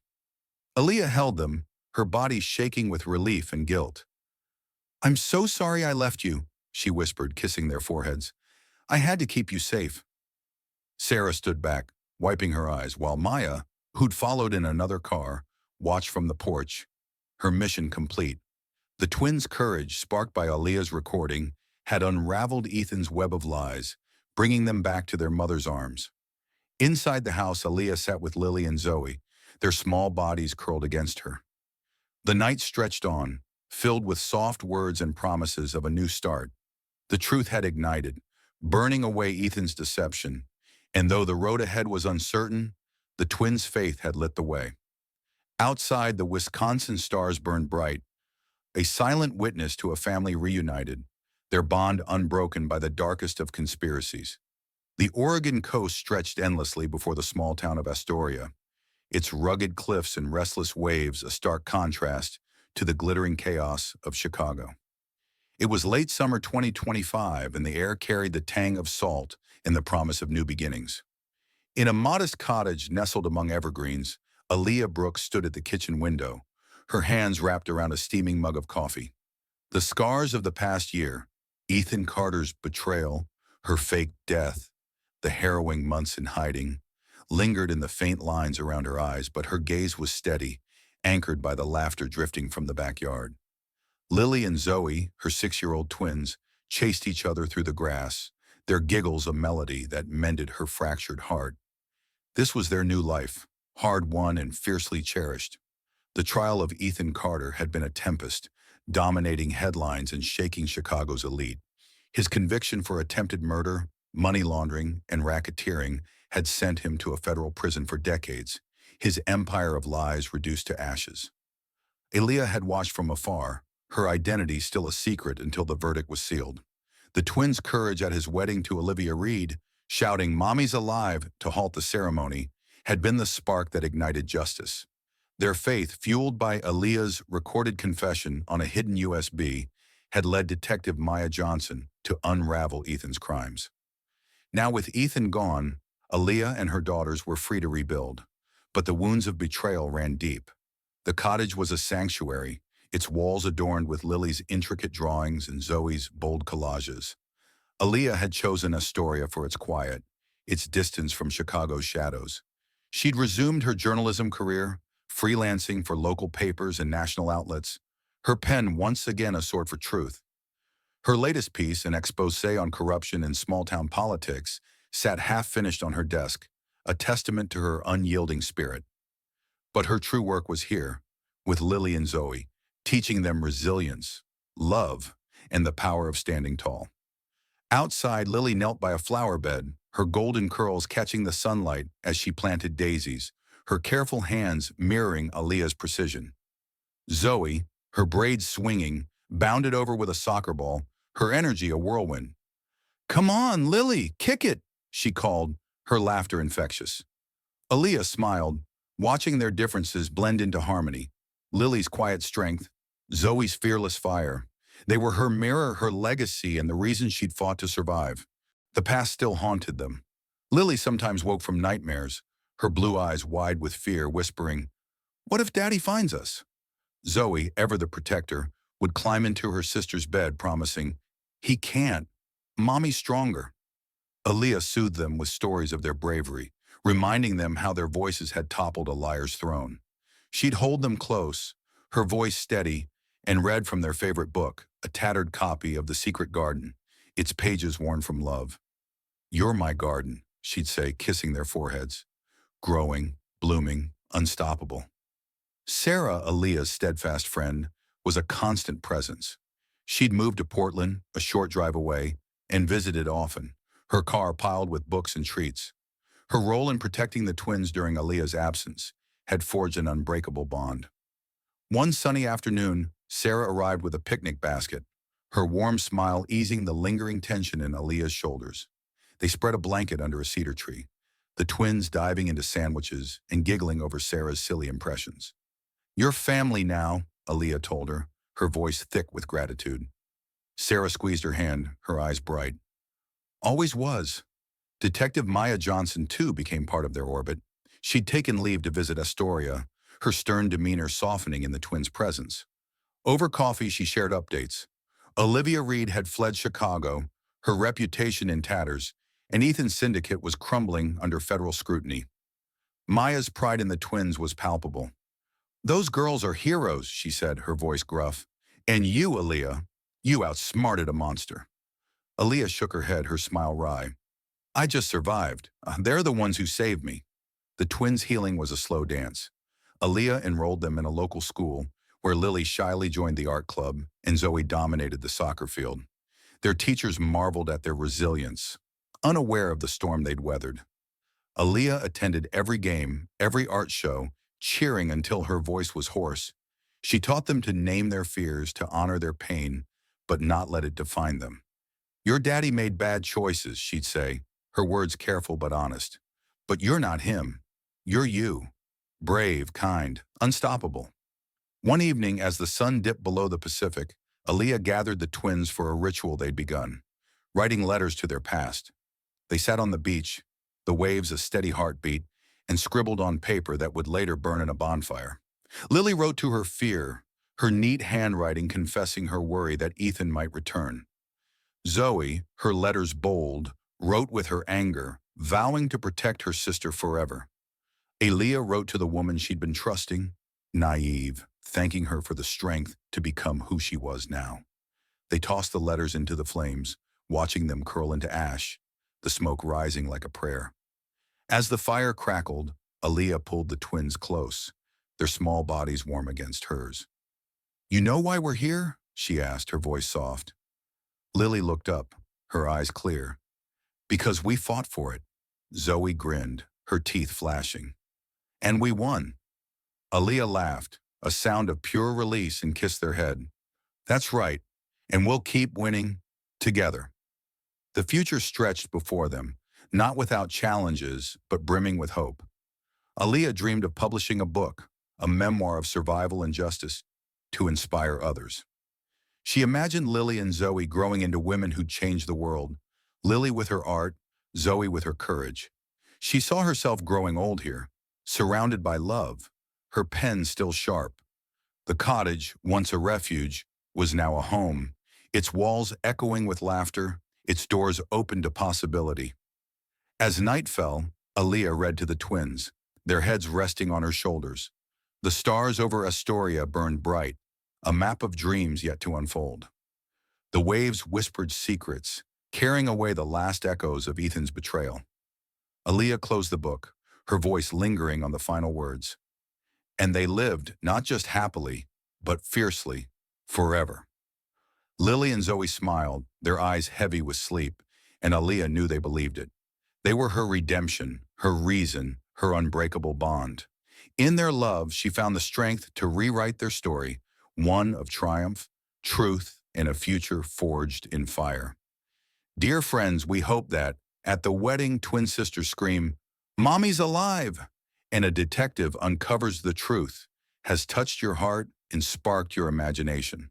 Aaliyah held them, her body shaking with relief and guilt. I'm so sorry I left you, she whispered, kissing their foreheads. I had to keep you safe. Sarah stood back, wiping her eyes, while Maya, who'd followed in another car, watched from the porch, her mission complete. The twins' courage, sparked by Aaliyah's recording, had unraveled Ethan's web of lies, bringing them back to their mother's arms. Inside the house, Aaliyah sat with Lily and Zoe, their small bodies curled against her. The night stretched on, filled with soft words and promises of a new start. The truth had ignited, burning away Ethan's deception, and though the road ahead was uncertain, the twins' faith had lit the way. Outside, the Wisconsin stars burned bright, a silent witness to a family reunited, their bond unbroken by the darkest of conspiracies. The Oregon coast stretched endlessly before the small town of Astoria, its rugged cliffs and restless waves a stark contrast to the glittering chaos of Chicago. It was late summer 2025, and the air carried the tang of salt and the promise of new beginnings. In a modest cottage nestled among evergreens, Aaliyah Brooks stood at the kitchen window, her hands wrapped around a steaming mug of coffee. The scars of the past year, Ethan Carter's betrayal, her fake death, the harrowing months in hiding, lingered in the faint lines around her eyes, but her gaze was steady, anchored by the laughter drifting from the backyard. Lily and Zoe, her 6-year-old twins, chased each other through the grass, their giggles a melody that mended her fractured heart. This was their new life, hard-won and fiercely cherished. The trial of Ethan Carter had been a tempest, dominating headlines and shaking Chicago's elite. His conviction for attempted murder, money laundering, and racketeering had sent him to a federal prison for decades, his empire of lies reduced to ashes. Aaliyah had watched from afar, her identity still a secret until the verdict was sealed. The twins' courage at his wedding to Olivia Reed, shouting "Mommy's alive" to halt the ceremony, had been the spark that ignited justice. Their faith, fueled by Aaliyah's recorded confession on a hidden USB, had led Detective Maya Johnson to unravel Ethan's crimes. Now with Ethan gone, Aaliyah and her daughters were free to rebuild, but the wounds of betrayal ran deep. The cottage was a sanctuary, its walls adorned with Lily's intricate drawings and Zoe's bold collages. Aaliyah had chosen Astoria for its quiet, its distance from Chicago's shadows. She'd resumed her journalism career, freelancing for local papers and national outlets, her pen once again a sword for truth. Her latest piece, an exposé on corruption in small-town politics, sat half-finished on her desk, a testament to her unyielding spirit. But her true work was here, with Lily and Zoe, teaching them resilience, love, and the power of standing tall. Outside, Lily knelt by a flower bed, her golden curls catching the sunlight as she planted daisies, her careful hands mirroring Aaliyah's precision. Zoe, her braids swinging, bounded over with a soccer ball, her energy a whirlwind. "Come on, Lily, kick it," she called, her laughter infectious. Aaliyah smiled, watching their differences blend into harmony. Lily's quiet strength, Zoe's fearless fire. They were her mirror, her legacy, and the reason she'd fought to survive. The past still haunted them. Lily sometimes woke from nightmares, her blue eyes wide with fear, whispering, "What if Daddy finds us?" Zoe, ever the protector, would climb into her sister's bed, promising, "He can't. Mommy's stronger." Aaliyah soothed them with stories of their bravery, reminding them how their voices had toppled a liar's throne. She'd hold them close, her voice steady, and read from their favorite book, a tattered copy of The Secret Garden, its pages worn from love. "You're my garden," she'd say, kissing their foreheads. Growing, blooming, unstoppable. Sarah, Aaliyah's steadfast friend, was a constant presence. She'd moved to Portland, a short drive away, and visited often, her car piled with books and treats. Her role in protecting the twins during Aaliyah's absence had forged an unbreakable bond. One sunny afternoon, Sarah arrived with a picnic basket, her warm smile easing the lingering tension in Aaliyah's shoulders. They spread a blanket under a cedar tree, the twins diving into sandwiches and giggling over Sarah's silly impressions. "You're family now," Aaliyah told her, her voice thick with gratitude. Sarah squeezed her hand, her eyes bright. "Always was." Detective Maya Johnson, too, became part of their orbit. She'd taken leave to visit Astoria, her stern demeanor softening in the twins' presence. Over coffee, she shared updates. Olivia Reed had fled Chicago, her reputation in tatters, and Ethan's syndicate was crumbling under federal scrutiny. Maya's pride in the twins was palpable. "Those girls are heroes," she said, her voice gruff. "And you, Aaliyah, you outsmarted a monster." Aaliyah shook her head, her smile wry. "I just survived. They're the ones who saved me." The twins' healing was a slow dance. Aaliyah enrolled them in a local school, where Lily shyly joined the art club and Zoe dominated the soccer field. Their teachers marveled at their resilience, unaware of the storm they'd weathered. Aaliyah attended every game, every art show, cheering until her voice was hoarse. She taught them to name their fears, to honor their pain, but not let it define them. "Your daddy made bad choices," she'd say, her words careful but honest. "But you're not him. You're you. Brave, kind, unstoppable." One evening, as the sun dipped below the Pacific, Aaliyah gathered the twins for a ritual they'd begun, writing letters to their past. They sat on the beach, the waves a steady heartbeat, and scribbled on paper that would later burn in a bonfire. Lily wrote to her fear, her neat handwriting confessing her worry that Ethan might return. Zoe, her letters bold, wrote with her anger, vowing to protect her sister forever. Aaliyah wrote to the woman she'd been trusting, naive, thanking her for the strength to become who she was now. They tossed the letters into the flames, watching them curl into ash, the smoke rising like a prayer. As the fire crackled, Aaliyah pulled the twins close, their small bodies warm against hers. "You know why we're here?" she asked, her voice soft. Lily looked up, her eyes clear. "Because we fought for it." Zoe grinned, her teeth flashing. "And we won." Aaliyah laughed, a sound of pure release, and kissed their head. "That's right, and we'll keep winning together." The future stretched before them, not without challenges, but brimming with hope. Aaliyah dreamed of publishing a book, a memoir of survival and justice, to inspire others. She imagined Lily and Zoe growing into women who'd change the world, Lily with her art, Zoe with her courage. She saw herself growing old here, surrounded by love, her pen still sharp. The cottage, once a refuge, was now a home, its walls echoing with laughter, its doors open to possibility. As night fell, Aaliyah read to the twins, their heads resting on her shoulders. The stars over Astoria burned bright, a map of dreams yet to unfold. The waves whispered secrets, carrying away the last echoes of Ethan's betrayal. Aaliyah closed the book, her voice lingering on the final words. And they lived not just happily, but fiercely, forever. Lily and Zoe smiled, their eyes heavy with sleep, and Aaliyah knew they believed it. They were her redemption, her reason, her unbreakable bond. In their love, she found the strength to rewrite their story, one of triumph, truth, and a future forged in fire. Dear friends, we hope that, at the wedding, twin sisters scream, "Mommy's alive!" and a detective uncovers the truth, has touched your heart and sparked your imagination.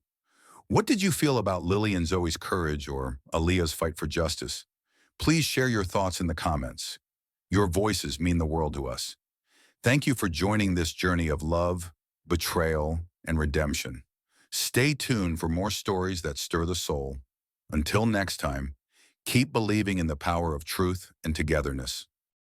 What did you feel about Lily and Zoe's courage or Aaliyah's fight for justice? Please share your thoughts in the comments. Your voices mean the world to us. Thank you for joining this journey of love, betrayal, and redemption. Stay tuned for more stories that stir the soul. Until next time, keep believing in the power of truth and togetherness.